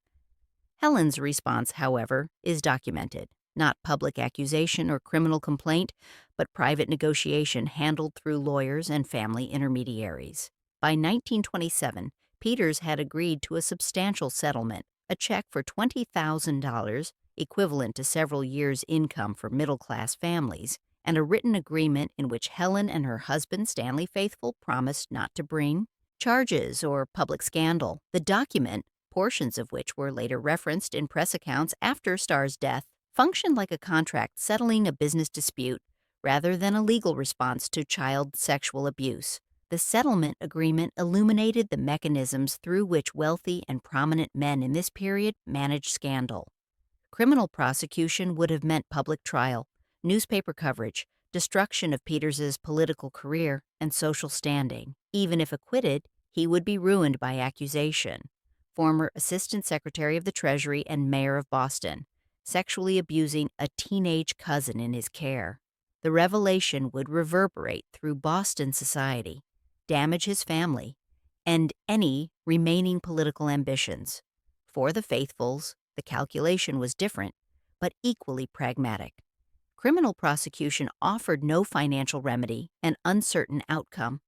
Helen's response, however, is documented. Not public accusation or criminal complaint, but private negotiation handled through lawyers and family intermediaries. By 1927, Peters had agreed to a substantial settlement, a check for $20,000, equivalent to several years' income for middle-class families, and a written agreement in which Helen and her husband, Stanley Faithfull, promised not to bring charges or public scandal. The document, portions of which were later referenced in press accounts after Starr's death, functioned like a contract settling a business dispute rather than a legal response to child sexual abuse. The settlement agreement illuminated the mechanisms through which wealthy and prominent men in this period managed scandal. Criminal prosecution would have meant public trial, newspaper coverage, destruction of Peters's political career and social standing. Even if acquitted, he would be ruined by accusation. Former Assistant Secretary of the Treasury and Mayor of Boston, sexually abusing a teenage cousin in his care. The revelation would reverberate through Boston society, damage his family, and any remaining political ambitions. For the Faithfulls, the calculation was different, but equally pragmatic. Criminal prosecution offered no financial remedy, an uncertain outcome.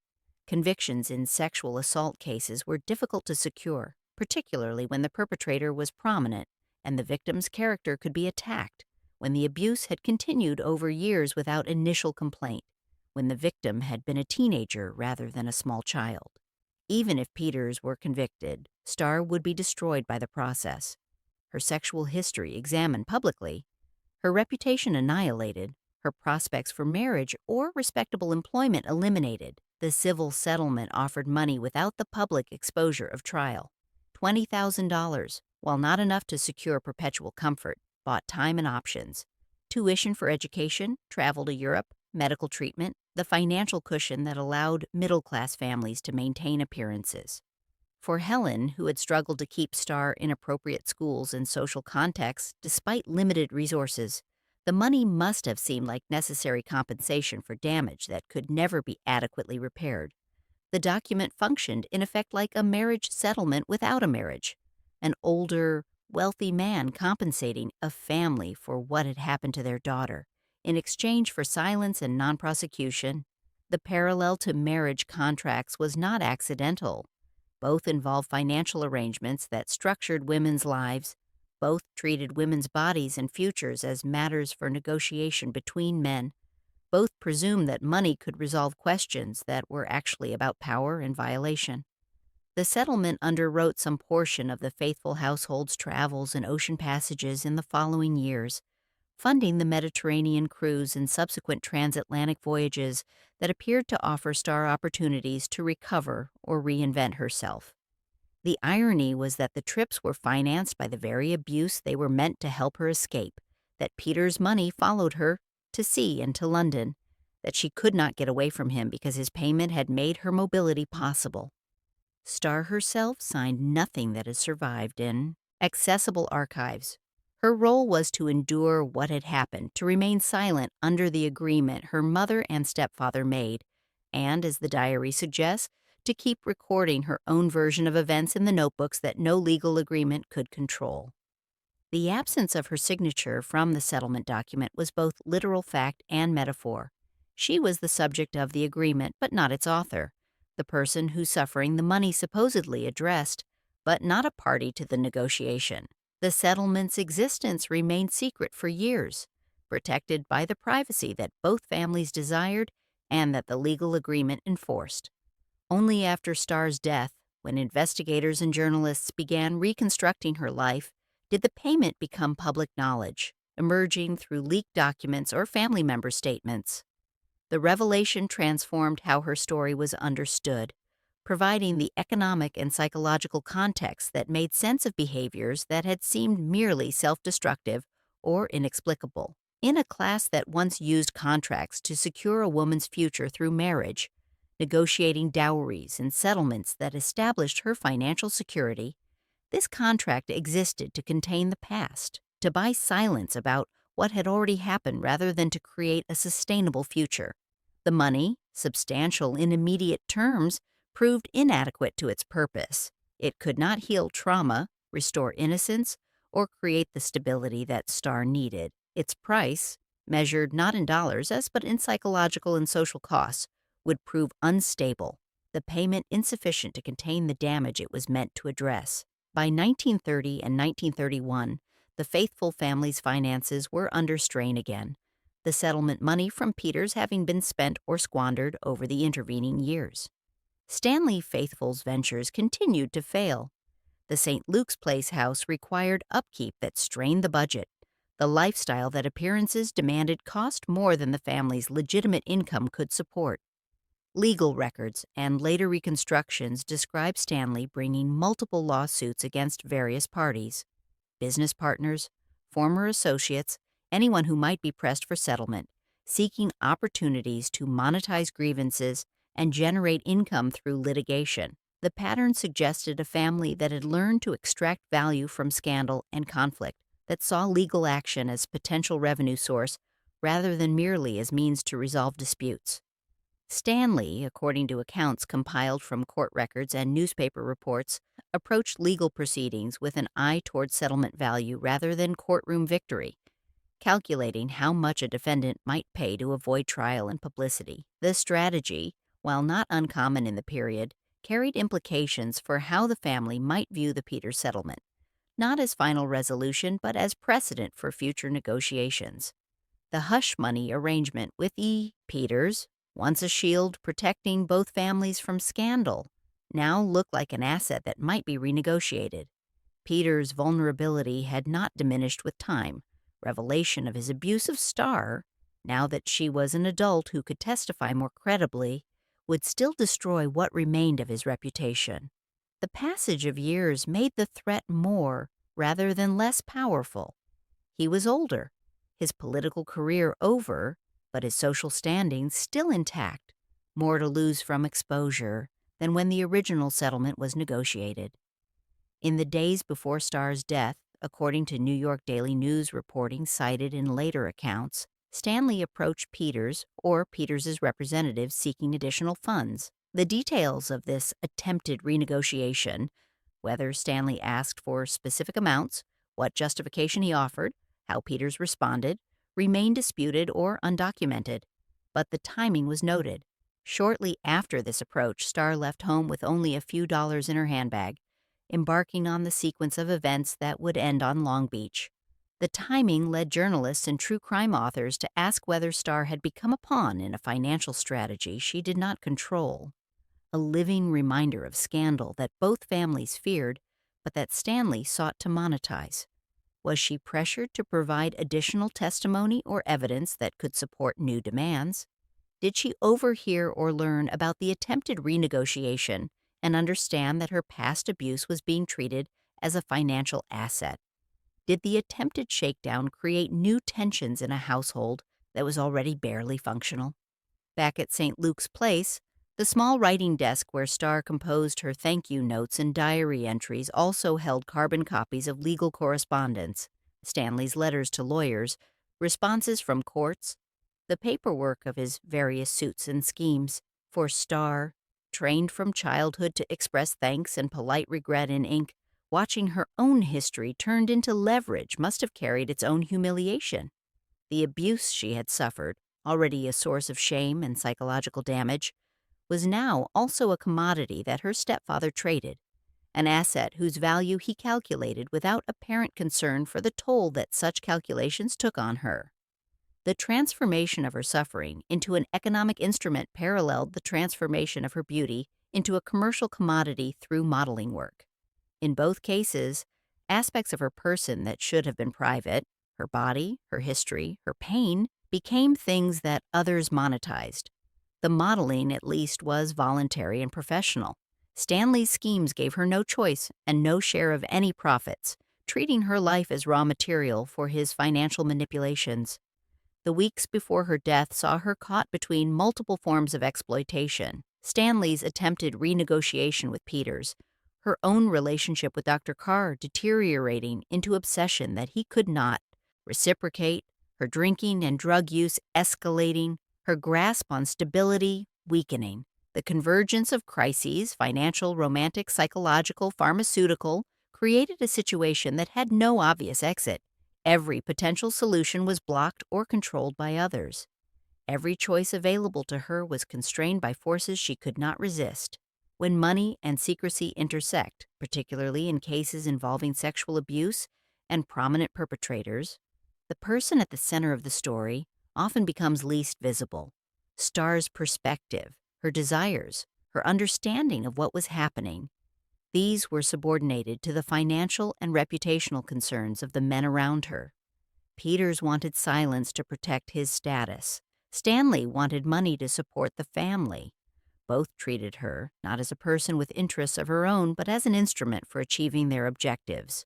Convictions in sexual assault cases were difficult to secure, particularly when the perpetrator was prominent and the victim's character could be attacked, when the abuse had continued over years without initial complaint, when the victim had been a teenager rather than a small child. Even if Peters were convicted, Starr would be destroyed by the process. Her sexual history examined publicly, her reputation annihilated, her prospects for marriage or respectable employment eliminated. The civil settlement offered money without the public exposure of trial. $20,000, while not enough to secure perpetual comfort, bought time and options. Tuition for education, travel to Europe, medical treatment, the financial cushion that allowed middle-class families to maintain appearances. For Helen, who had struggled to keep Starr in appropriate schools and social contexts despite limited resources, the money must have seemed like necessary compensation for damage that could never be adequately repaired. The document functioned, in effect, like a marriage settlement without a marriage. An older, wealthy man compensating a family for what had happened to their daughter, in exchange for silence and non-prosecution. The parallel to marriage contracts was not accidental. Both involved financial arrangements that structured women's lives. Both treated women's bodies and futures as matters for negotiation between men. Both presumed that money could resolve questions that were actually about power and violation. The settlement underwrote some portion of the Faithfull household's travels and ocean passages in the following years, funding the Mediterranean cruise and subsequent transatlantic voyages that appeared to offer Starr opportunities to recover or reinvent herself. The irony was that the trips were financed by the very abuse they were meant to help her escape, that Peter's money followed her to sea and to London, that she could not get away from him because his payment had made her mobility possible. Starr herself signed nothing that has survived in accessible archives. Her role was to endure what had happened, to remain silent under the agreement her mother and stepfather made, and, as the diary suggests, to keep recording her own version of events in the notebooks that no legal agreement could control. The absence of her signature from the settlement document was both literal fact and metaphor. She was the subject of the agreement, but not its author, the person whose suffering the money supposedly addressed, but not a party to the negotiation. The settlement's existence remained secret for years, protected by the privacy that both families desired and that the legal agreement enforced. Only after Starr's death, when investigators and journalists began reconstructing her life, did the payment become public knowledge, emerging through leaked documents or family member statements. The revelation transformed how her story was understood, providing the economic and psychological context that made sense of behaviors that had seemed merely self-destructive or inexplicable. In a class that once used contracts to secure a woman's future through marriage, negotiating dowries and settlements that established her financial security, this contract existed to contain the past, to buy silence about what had already happened rather than to create a sustainable future. The money, substantial in immediate terms, proved inadequate to its purpose. It could not heal trauma, restore innocence, or create the stability that Starr needed. Its price, measured not in dollars but in psychological and social costs, would prove unstable, the payment insufficient to contain the damage it was meant to address. By 1930 and 1931, the Faithfull family's finances were under strain again, the settlement money from Peters having been spent or squandered over the intervening years. Stanley Faithfull's ventures continued to fail. The St. Luke's Place house required upkeep that strained the budget. The lifestyle that appearances demanded cost more than the family's legitimate income could support. Legal records and later reconstructions describe Stanley bringing multiple lawsuits against various parties, business partners, former associates, anyone who might be pressed for settlement, seeking opportunities to monetize grievances and generate income through litigation. The pattern suggested a family that had learned to extract value from scandal and conflict, that saw legal action as potential revenue source rather than merely as means to resolve disputes. Stanley, according to accounts compiled from court records and newspaper reports, approached legal proceedings with an eye toward settlement value rather than courtroom victory. calculating how much a defendant might pay to avoid trial and publicity. This strategy, while not uncommon in the period, carried implications for how the family might view the Peters settlement, not as final resolution but as precedent for future negotiations. The hush money arrangement with E. Peters, once a shield protecting both families from scandal, now looked like an asset that might be renegotiated. Peters' vulnerability had not diminished with time. Revelation of his abuse of Starr, now that she was an adult who could testify more credibly, would still destroy what remained of his reputation. The passage of years made the threat more, rather than less powerful. He was older, his political career over, but his social standing still intact, more to lose from exposure than when the original settlement was negotiated. In the days before Starr's death, according to New York Daily News reporting cited in later accounts, Stanley approached Peters or Peters's representatives seeking additional funds. The details of this attempted renegotiation, whether Stanley asked for specific amounts, what justification he offered, how Peters responded, remain disputed or undocumented. But the timing was noted. Shortly after this approach, Starr left home with only a few dollars in her handbag, embarking on the sequence of events that would end on Long Beach. The timing led journalists and true crime authors to ask whether Starr had become a pawn in a financial strategy she did not control, a living reminder of scandal that both families feared, but that Stanley sought to monetize. Was she pressured to provide additional testimony or evidence that could support new demands? Did she overhear or learn about the attempted renegotiation and understand that her past abuse was being treated as a financial asset? Did the attempted shakedown create new tensions in a household that was already barely functional? Back at St. Luke's Place, the small writing desk where Starr composed her thank you notes and diary entries also held carbon copies of legal correspondence, Stanley's letters to lawyers, responses from courts, the paperwork of his various suits and schemes. For Starr, trained from childhood to express thanks and polite regret in ink, watching her own history turned into leverage must have carried its own humiliation. The abuse she had suffered, already a source of shame and psychological damage, was now also a commodity that her stepfather traded, an asset whose value he calculated without apparent concern for the toll that such calculations took on her. The transformation of her suffering into an economic instrument paralleled the transformation of her beauty into a commercial commodity through modeling work. In both cases, aspects of her person that should have been private, her body, her history, her pain, became things that others monetized. The modeling, at least, was voluntary and professional. Stanley's schemes gave her no choice and no share of any profits, treating her life as raw material for his financial manipulations. The weeks before her death saw her caught between multiple forms of exploitation: Stanley's attempted renegotiation with Peters, her own relationship with Dr. Carr deteriorating into obsession that he could not reciprocate, her drinking and drug use escalating, her grasp on stability weakening. The convergence of crises, financial, romantic, psychological, pharmaceutical, created a situation that had no obvious exit. Every potential solution was blocked or controlled by others. Every choice available to her was constrained by forces she could not resist. When money and secrecy intersect, particularly in cases involving sexual abuse and prominent perpetrators, the person at the center of the story often becomes least visible. Starr's perspective, her desires, her understanding of what was happening, these were subordinated to the financial and reputational concerns of the men around her. Peters wanted silence to protect his status. Stanley wanted money to support the family. Both treated her not as a person with interests of her own, but as an instrument for achieving their objectives.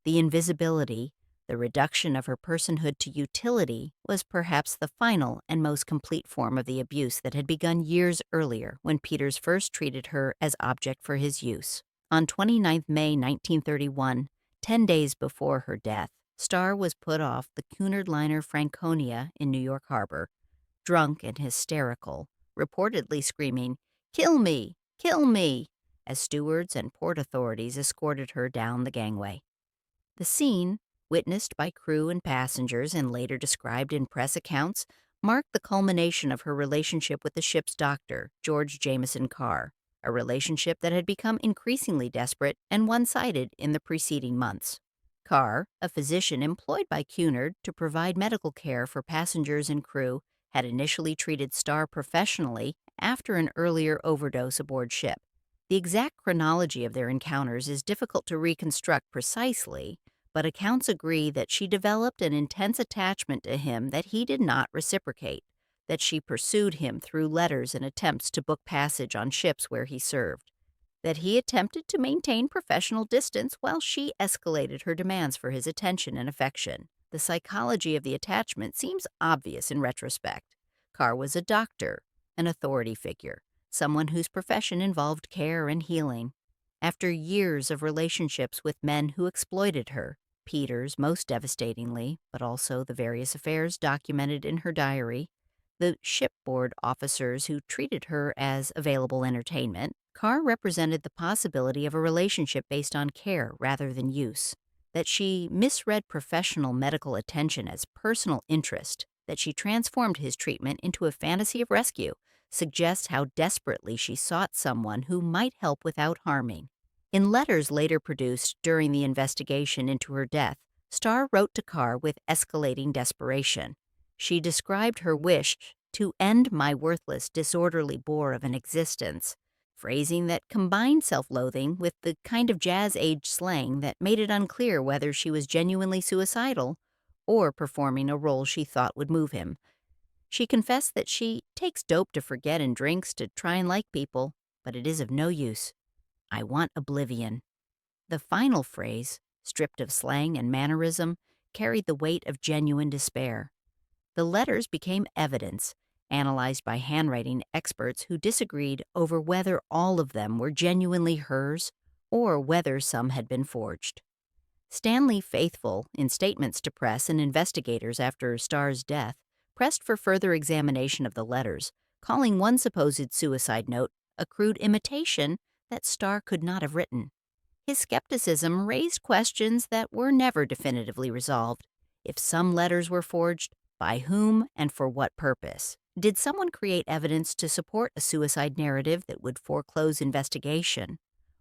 The invisibility, the reduction of her personhood to utility, was perhaps the final and most complete form of the abuse that had begun years earlier when Peters first treated her as object for his use. On 29 May 1931, 10 days before her death, Starr was put off the Cunard liner Franconia in New York Harbor, drunk and hysterical, reportedly screaming, "Kill me! Kill me!" as stewards and port authorities escorted her down the gangway. The scene, witnessed by crew and passengers and later described in press accounts, marked the culmination of her relationship with the ship's doctor, George Jameson Carr, a relationship that had become increasingly desperate and one-sided in the preceding months. Carr, a physician employed by Cunard to provide medical care for passengers and crew, had initially treated Starr professionally after an earlier overdose aboard ship. The exact chronology of their encounters is difficult to reconstruct precisely, but accounts agree that she developed an intense attachment to him that he did not reciprocate, that she pursued him through letters and attempts to book passage on ships where he served, that he attempted to maintain professional distance while she escalated her demands for his attention and affection. The psychology of the attachment seems obvious in retrospect. Carr was a doctor, an authority figure, someone whose profession involved care and healing. After years of relationships with men who exploited her, Peter's most devastatingly, but also the various affairs documented in her diary, the shipboard officers who treated her as available entertainment, Carr represented the possibility of a relationship based on care rather than use. That she misread professional medical attention as personal interest, that she transformed his treatment into a fantasy of rescue, suggests how desperately she sought someone who might help without harming. In letters later produced during the investigation into her death, Starr wrote to Carr with escalating desperation. She described her wish to end my worthless, disorderly bore of an existence, phrasing that combined self-loathing with the kind of jazz-age slang that made it unclear whether she was genuinely suicidal or performing a role she thought would move him. She confessed that she takes dope to forget and drinks to try and like people, but it is of no use. I want oblivion. The final phrase, stripped of slang and mannerism, carried the weight of genuine despair. The letters became evidence, analyzed by handwriting experts who disagreed over whether all of them were genuinely hers or whether some had been forged. Starr Faithfull, in statements to press and investigators after Starr's death, pressed for further examination of the letters, calling one supposed suicide note a crude imitation that Starr could not have written. His skepticism raised questions that were never definitively resolved. If some letters were forged, by whom and for what purpose? Did someone create evidence to support a suicide narrative that would foreclose investigation?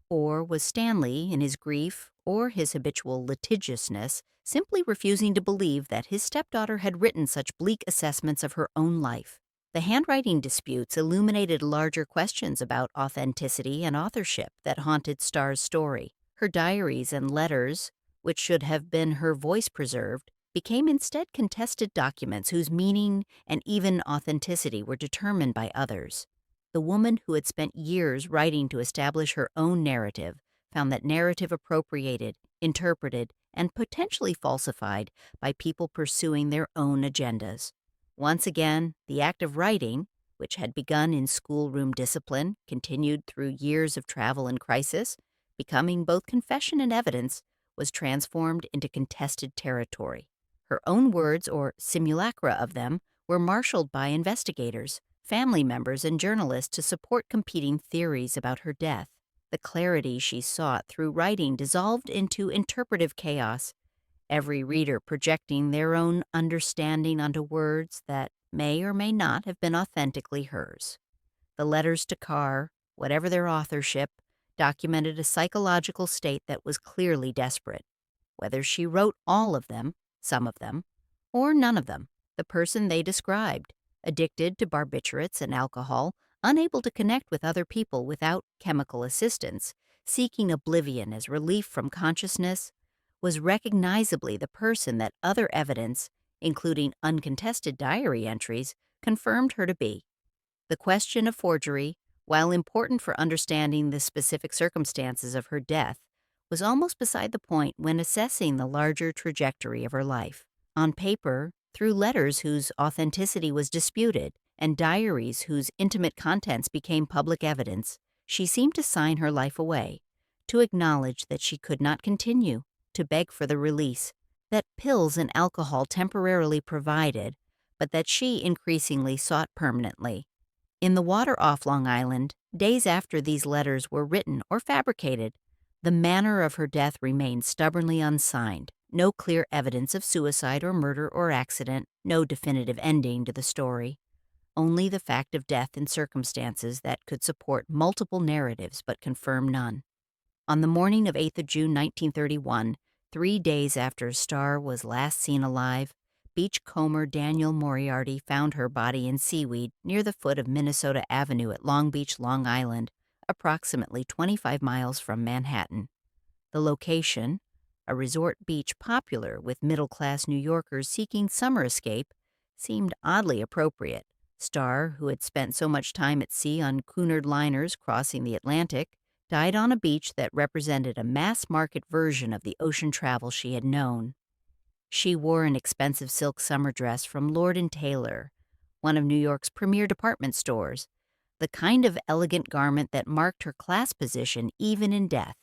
Or was Stanley, in his grief or his habitual litigiousness, simply refusing to believe that his stepdaughter had written such bleak assessments of her own life? The handwriting disputes illuminated larger questions about authenticity and authorship that haunted Starr's story. Her diaries and letters, which should have been her voice preserved, became instead contested documents whose meaning and even authenticity were determined by others. The woman who had spent years writing to establish her own narrative found that narrative appropriated, interpreted, and potentially falsified by people pursuing their own agendas. Once again, the act of writing, which had begun in schoolroom discipline, continued through years of travel and crisis, becoming both confession and evidence, was transformed into contested territory. Her own words, or simulacra of them, were marshaled by investigators, family members, and journalists to support competing theories about her death. The clarity she sought through writing dissolved into interpretive chaos, every reader projecting their own understanding onto words that may or may not have been authentically hers. The letters to Carr, whatever their authorship, documented a psychological state that was clearly desperate. Whether she wrote all of them, some of them, or none of them, the person they described, addicted to barbiturates and alcohol, unable to connect with other people without chemical assistance, seeking oblivion as relief from consciousness, was recognizably the person that other evidence, including uncontested diary entries, confirmed her to be. The question of forgery, while important for understanding the specific circumstances of her death, was almost beside the point when assessing the larger trajectory of her life. On paper, through letters whose authenticity was disputed and diaries whose intimate contents became public evidence, she seemed to sign her life away, to acknowledge that she could not continue, to beg for the release that pills and alcohol temporarily provided, but that she increasingly sought permanently. In the water off Long Island, days after these letters were written or fabricated, the manner of her death remained stubbornly unsigned, No clear evidence of suicide or murder or accident, no definitive ending to the story. Only the fact of death in circumstances that could support multiple narratives but confirm none. On the morning of 8th of June 1931, 3 days after Starr was last seen alive, beachcomber Daniel Moriarty found her body in seaweed near the foot of Minnesota Avenue at Long Beach, Long Island, approximately 25 miles from Manhattan. The location, a resort beach popular with middle-class New Yorkers seeking summer escape, seemed oddly appropriate. Starr, who had spent so much time at sea on Cunard liners crossing the Atlantic, died on a beach that represented a mass-market version of the ocean travel she had known. She wore an expensive silk summer dress from Lord & Taylor, one of New York's premier department stores, the kind of elegant garment that marked her class position even in death.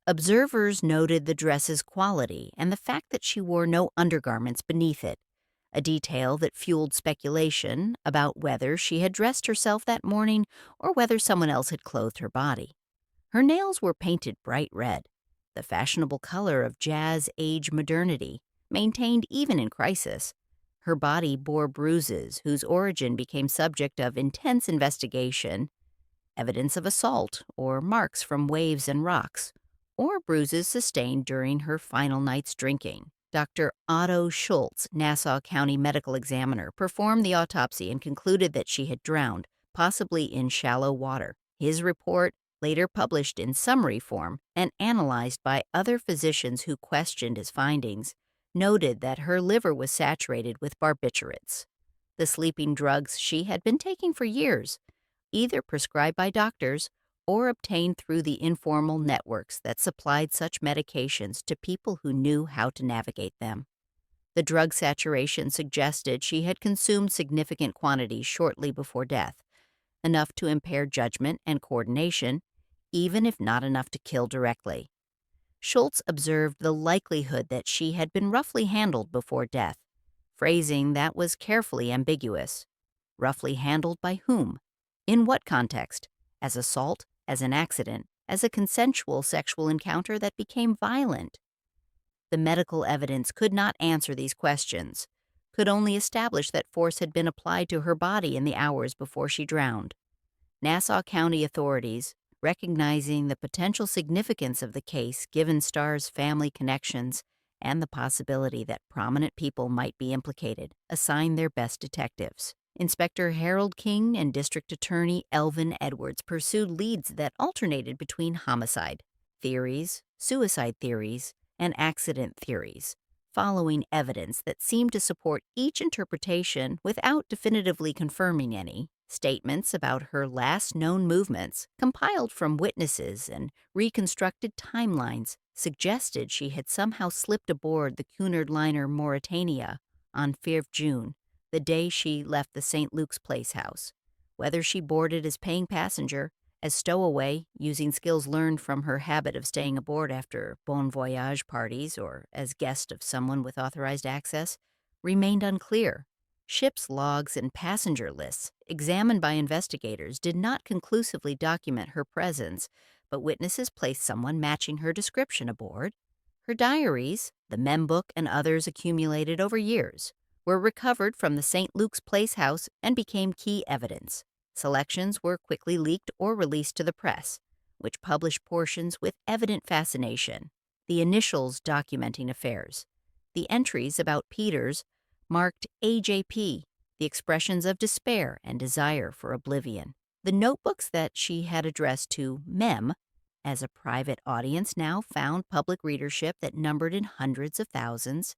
Observers noted the dress's quality and the fact that she wore no undergarments beneath it, a detail that fueled speculation about whether she had dressed herself that morning or whether someone else had clothed her body. Her nails were painted bright red, the fashionable color of jazz-age modernity, maintained even in crisis. Her body bore bruises whose origin became subject of intense investigation, evidence of assault or marks from waves and rocks, or bruises sustained during her final night's drinking. Dr. Otto Schultz, Nassau County medical examiner, performed the autopsy and concluded that she had drowned, possibly in shallow water. His report, later published in summary form and analyzed by other physicians who questioned his findings, noted that her liver was saturated with barbiturates, the sleeping drugs she had been taking for years, either prescribed by doctors or obtained through the informal networks that supplied such medications to people who knew how to navigate them. The drug saturation suggested she had consumed significant quantities shortly before death, enough to impair judgment and coordination, even if not enough to kill directly. Schultz observed the likelihood that she had been roughly handled before death, phrasing that was carefully ambiguous. Roughly handled by whom? In what context? As assault? As an accident? As a consensual sexual encounter that became violent? The medical evidence could not answer these questions, could only establish that force had been applied to her body in the hours before she drowned. Nassau County authorities, recognizing the potential significance of the case given Starr's family connections and the possibility that prominent people might be implicated, assigned their best detectives. Inspector Harold King and District Attorney Elvin Edwards pursued leads that alternated between homicide theories, suicide theories, and accident theories, following evidence that seemed to support each interpretation without definitively confirming any. Statements about her last known movements, compiled from witnesses and reconstructed timelines, suggested she had somehow slipped aboard the Cunard liner Mauretania on 5th June, the day she left the St. Luke's Place house. Whether she boarded as paying passenger, as stowaway, using skills learned from her habit of staying aboard after bon voyage parties, or as guest of someone with authorized access, remained unclear. Ship's logs and passenger lists, examined by investigators, did not conclusively document her presence, but witnesses placed someone matching her description aboard. Her diaries, the mem book and others accumulated over years, were recovered from the St. Luke's Place house and became key evidence. Selections were quickly leaked or released to the press, which published portions with evident fascination, the initials documenting affairs. The entries about Peters marked AJP, the expressions of despair and desire for oblivion. The notebooks that she had addressed to Mem as a private audience now found public readership that numbered in hundreds of thousands,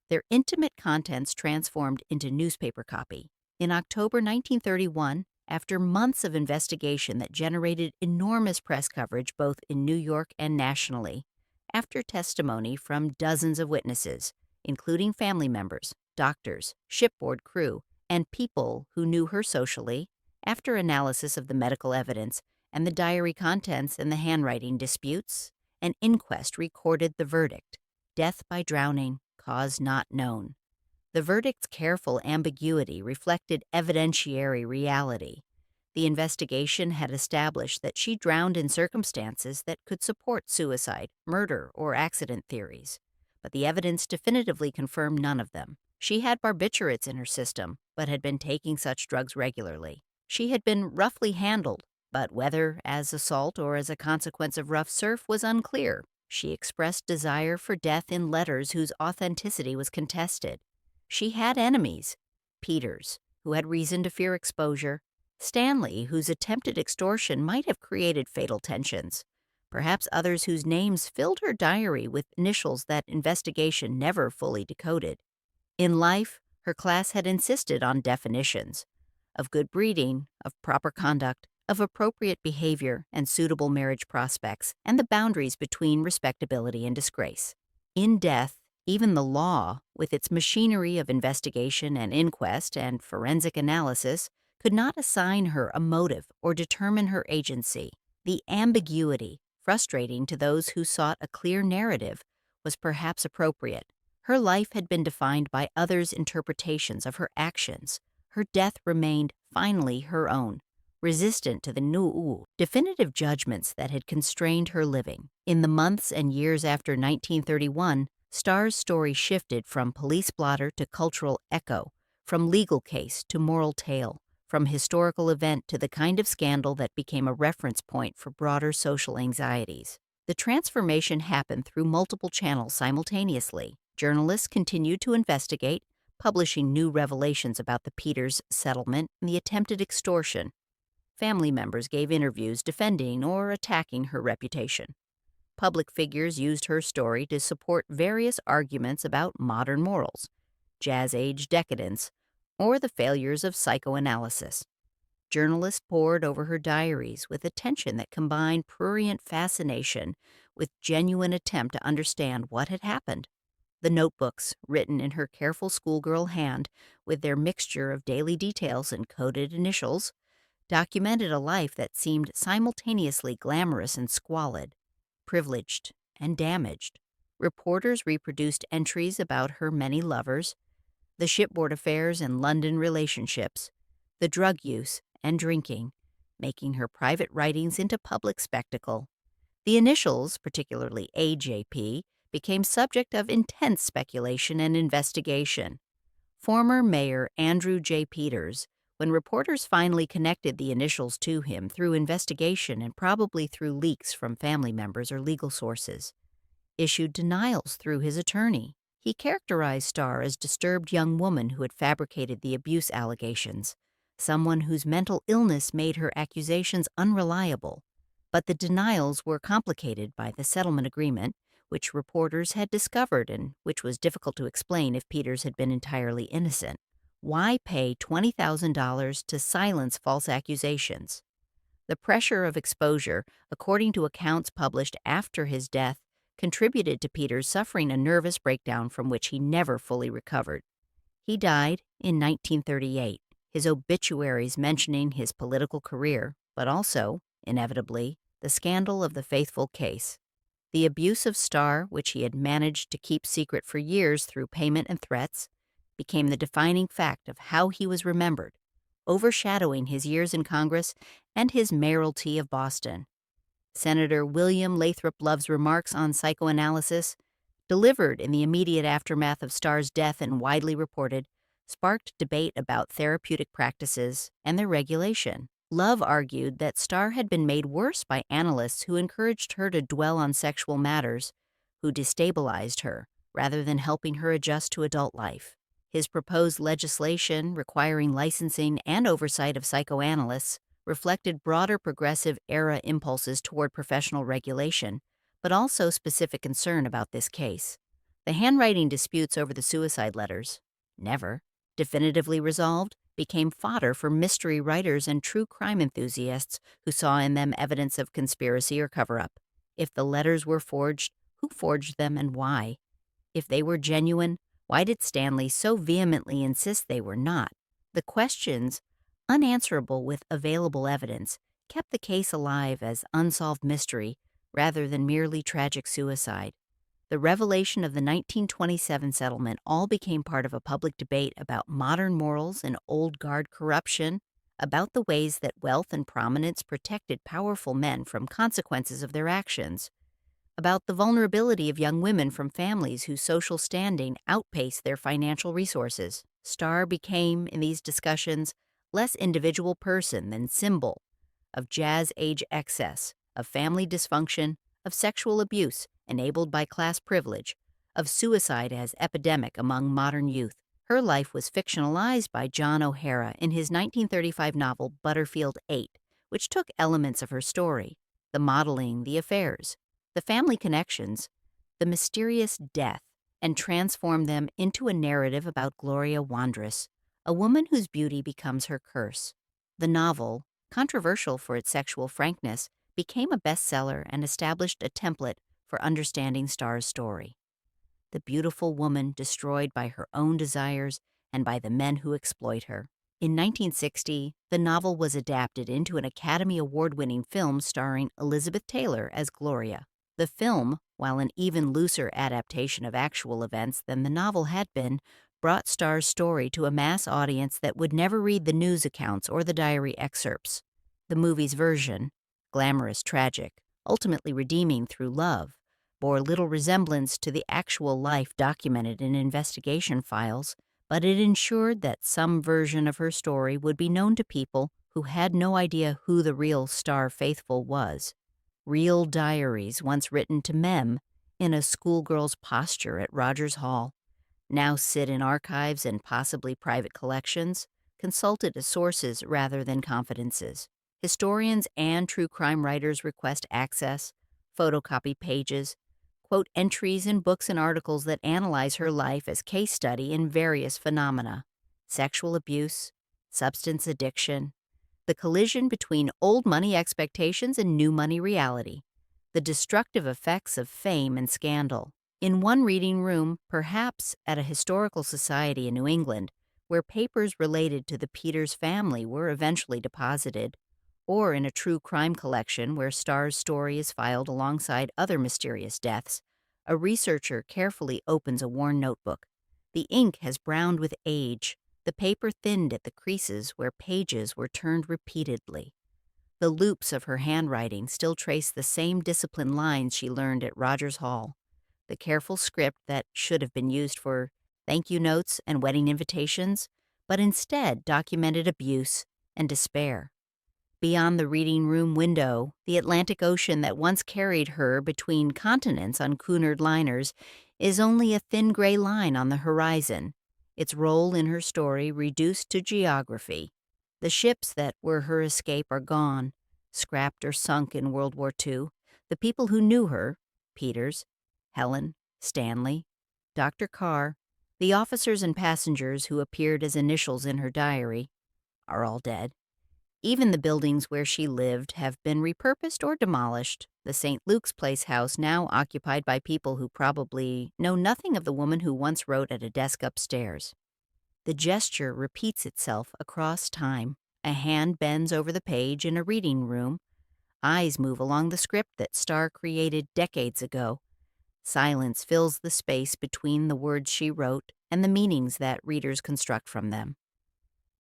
their intimate contents transformed into newspaper copy. In October 1931, after months of investigation that generated enormous press coverage both in New York and nationally, after testimony from dozens of witnesses, including family members, doctors, shipboard crew, and people who knew her socially, after analysis of the medical evidence and the diary contents and the handwriting disputes, an inquest recorded the verdict: death by drowning, cause not known. The verdict's careful ambiguity reflected evidentiary reality. The investigation had established that she drowned in circumstances that could support suicide, murder, or accident theories, but the evidence definitively confirmed none of them. She had barbiturates in her system, but had been taking such drugs regularly. She had been roughly handled, but whether as assault or as a consequence of rough surf was unclear. She expressed desire for death in letters whose authenticity was contested. She had enemies: Peters, who had reason to fear exposure; Stanley, whose attempted extortion might have created fatal tensions; perhaps others whose names filled her diary with initials that investigation never fully decoded. In life, her class had insisted on definitions of good breeding, of proper conduct, of appropriate behavior and suitable marriage prospects, and the boundaries between respectability and disgrace. In death, even the law, with its machinery of investigation and inquest and forensic analysis, could not assign her a motive or determine her agency. The ambiguity, frustrating to those who sought a clear narrative, was perhaps appropriate. Her life had been defined by others' interpretations of her actions. Her death remained finally her own, resistant to the definitive judgments that had constrained her living. In the months and years after 1931, Starr's story shifted from police blotter to cultural echo, from legal case to moral tale, from historical event to the kind of scandal that became a reference point for broader social anxieties. The transformation happened through multiple channels simultaneously. Journalists continued to investigate, publishing new revelations about the Peters settlement and the attempted extortion. Family members gave interviews defending or attacking her reputation. Public figures used her story to support various arguments about modern morals, jazz-age decadence, or the failures of psychoanalysis. Journalists pored over her diaries with attention that combined prurient fascination with genuine attempt to understand what had happened. The notebooks, written in her careful schoolgirl hand with their mixture of daily details and coded initials, documented a life that seemed simultaneously glamorous and squalid, privileged and damaged. Reporters reproduced entries about her many lovers, the shipboard affairs and London relationships, the drug use and drinking, making her private writings into public spectacle. The initials, particularly AJP, became subject of intense speculation and investigation. Former Mayor Andrew J. Peters, when reporters finally connected the initials to him through investigation and probably through leaks from family members or legal sources, issued denials through his attorney. He characterized Starr as a disturbed young woman who had fabricated the abuse allegations, someone whose mental illness made her accusations unreliable. But the denials were complicated by the settlement agreement, which reporters had discovered and which was difficult to explain if Peters had been entirely innocent. Why pay $20,000 to silence false accusations? The pressure of exposure, according to accounts published after his death, contributed to Peters suffering a nervous breakdown from which he never fully recovered. He died in 1938, his obituaries mentioning his political career, but also, inevitably, the scandal of the Faithfull case. The abuse of Starr, which he had managed to keep secret for years through payment and threats, became the defining fact of how he was remembered, overshadowing his years in Congress and his mayoralty of Boston. Senator William Lathrop Love's remarks on psychoanalysis, delivered in the immediate aftermath of Starr's death and widely reported, sparked debate about therapeutic practices and their regulation. Love argued that Starr had been made worse by analysts who encouraged her to dwell on sexual matters, who destabilized her rather than helping her adjust to adult life. His proposed legislation requiring licensing and oversight of psychoanalysts reflected broader progressive era impulses toward professional regulation, but also specific concern about this case. The handwriting disputes over the suicide letters, never definitively resolved, became fodder for mystery writers and true crime enthusiasts who saw in them evidence of conspiracy or cover-up. If the letters were forged, who forged them and why? If they were genuine, why did Stanley so vehemently insist they were not? The questions, unanswerable with available evidence, kept the case alive as unsolved mystery rather than merely tragic suicide. The revelation of the 1927 settlement all became part of a public debate about modern morals and old guard corruption, about the ways that wealth and prominence protected powerful men from consequences of their actions. about the vulnerability of young women from families whose social standing outpaced their financial resources. Starr became, in these discussions, less individual person than symbol of jazz age excess, of family dysfunction, of sexual abuse enabled by class privilege, of suicide as epidemic among modern youth. Her life was fictionalized by John O'Hara in his 1935 novel Butterfield 8, which took elements of her story, the modeling, the affairs, the family connections, the mysterious death, and transformed them into a narrative about Gloria Wandress, a woman whose beauty becomes her curse. The novel, controversial for its sexual frankness, became a bestseller and established a template for understanding Starr's story. The beautiful woman destroyed by her own desires and by the men who exploit her. In 1960, the novel was adapted into an Academy Award-winning film starring Elizabeth Taylor as Gloria. The film, while an even looser adaptation of actual events than the novel had been, brought Starr's story to a mass audience that would never read the news accounts or the diary excerpts. The movie's version, glamorous tragic, ultimately redeeming through love, bore little resemblance to the actual life documented in investigation files, but it ensured that some version of her story would be known to people who had no idea who the real Starr Faithfull was. Real diaries once written to Mem in a schoolgirl's posture at Rogers Hall now sit in archives and possibly private collections, consulted as sources rather than confidences. Historians and true crime writers request access, photocopy pages, quote entries in books and articles that analyze her life as case study in various phenomena: sexual abuse, substance addiction, the collision between old money expectations and new money reality, the destructive effects of fame and scandal. In one reading room, perhaps at a historical society in New England, where papers related to the Peters family were eventually deposited, or in a true crime collection where Starr's story is filed alongside other mysterious deaths, a researcher carefully opens a worn notebook. The ink has browned with age, the paper thinned at the creases where pages were turned repeatedly. The loops of her handwriting still trace the same disciplined lines she learned at Rogers Hall, the careful script that should have been used for thank you notes and wedding invitations, but instead documented abuse and despair. Beyond the reading room window, the Atlantic Ocean that once carried her between continents on Cunard liners is only a thin gray line on the horizon, its role in her story reduced to geography. The ships that were her escape are gone, scrapped or sunk in World War II. The people who knew her, Peters, Helen, Stanley, Dr. Carr, the officers and passengers who appeared as initials in her diary, are all dead. Even the buildings where she lived have been repurposed or demolished, the St. Luke's Place house now occupied by people who probably know nothing of the woman who once wrote at a desk upstairs. The gesture repeats itself across time. A hand bends over the page in a reading room. Eyes move along the script that Starr created decades ago. Silence fills the space between the words she wrote and the meanings that readers construct from them.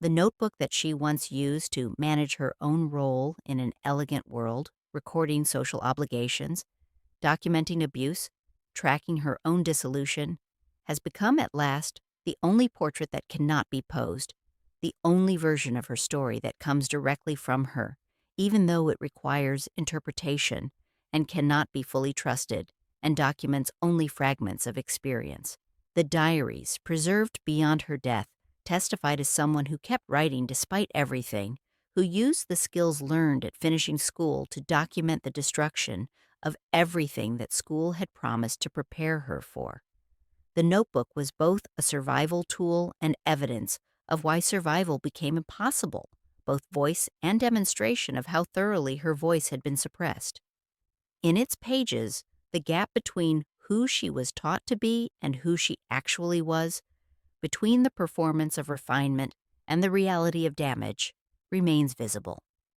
The notebook that she once used to manage her own role in an elegant world, recording social obligations, documenting abuse, tracking her own dissolution, has become at last the only portrait that cannot be posed, the only version of her story that comes directly from her, even though it requires interpretation and cannot be fully trusted and documents only fragments of experience. The diaries, preserved beyond her death, testified as someone who kept writing despite everything, who used the skills learned at finishing school to document the destruction of everything that school had promised to prepare her for. The notebook was both a survival tool and evidence of why survival became impossible, both voice and demonstration of how thoroughly her voice had been suppressed. In its pages, the gap between who she was taught to be and who she actually was, between the performance of refinement and the reality of damage, remains visible.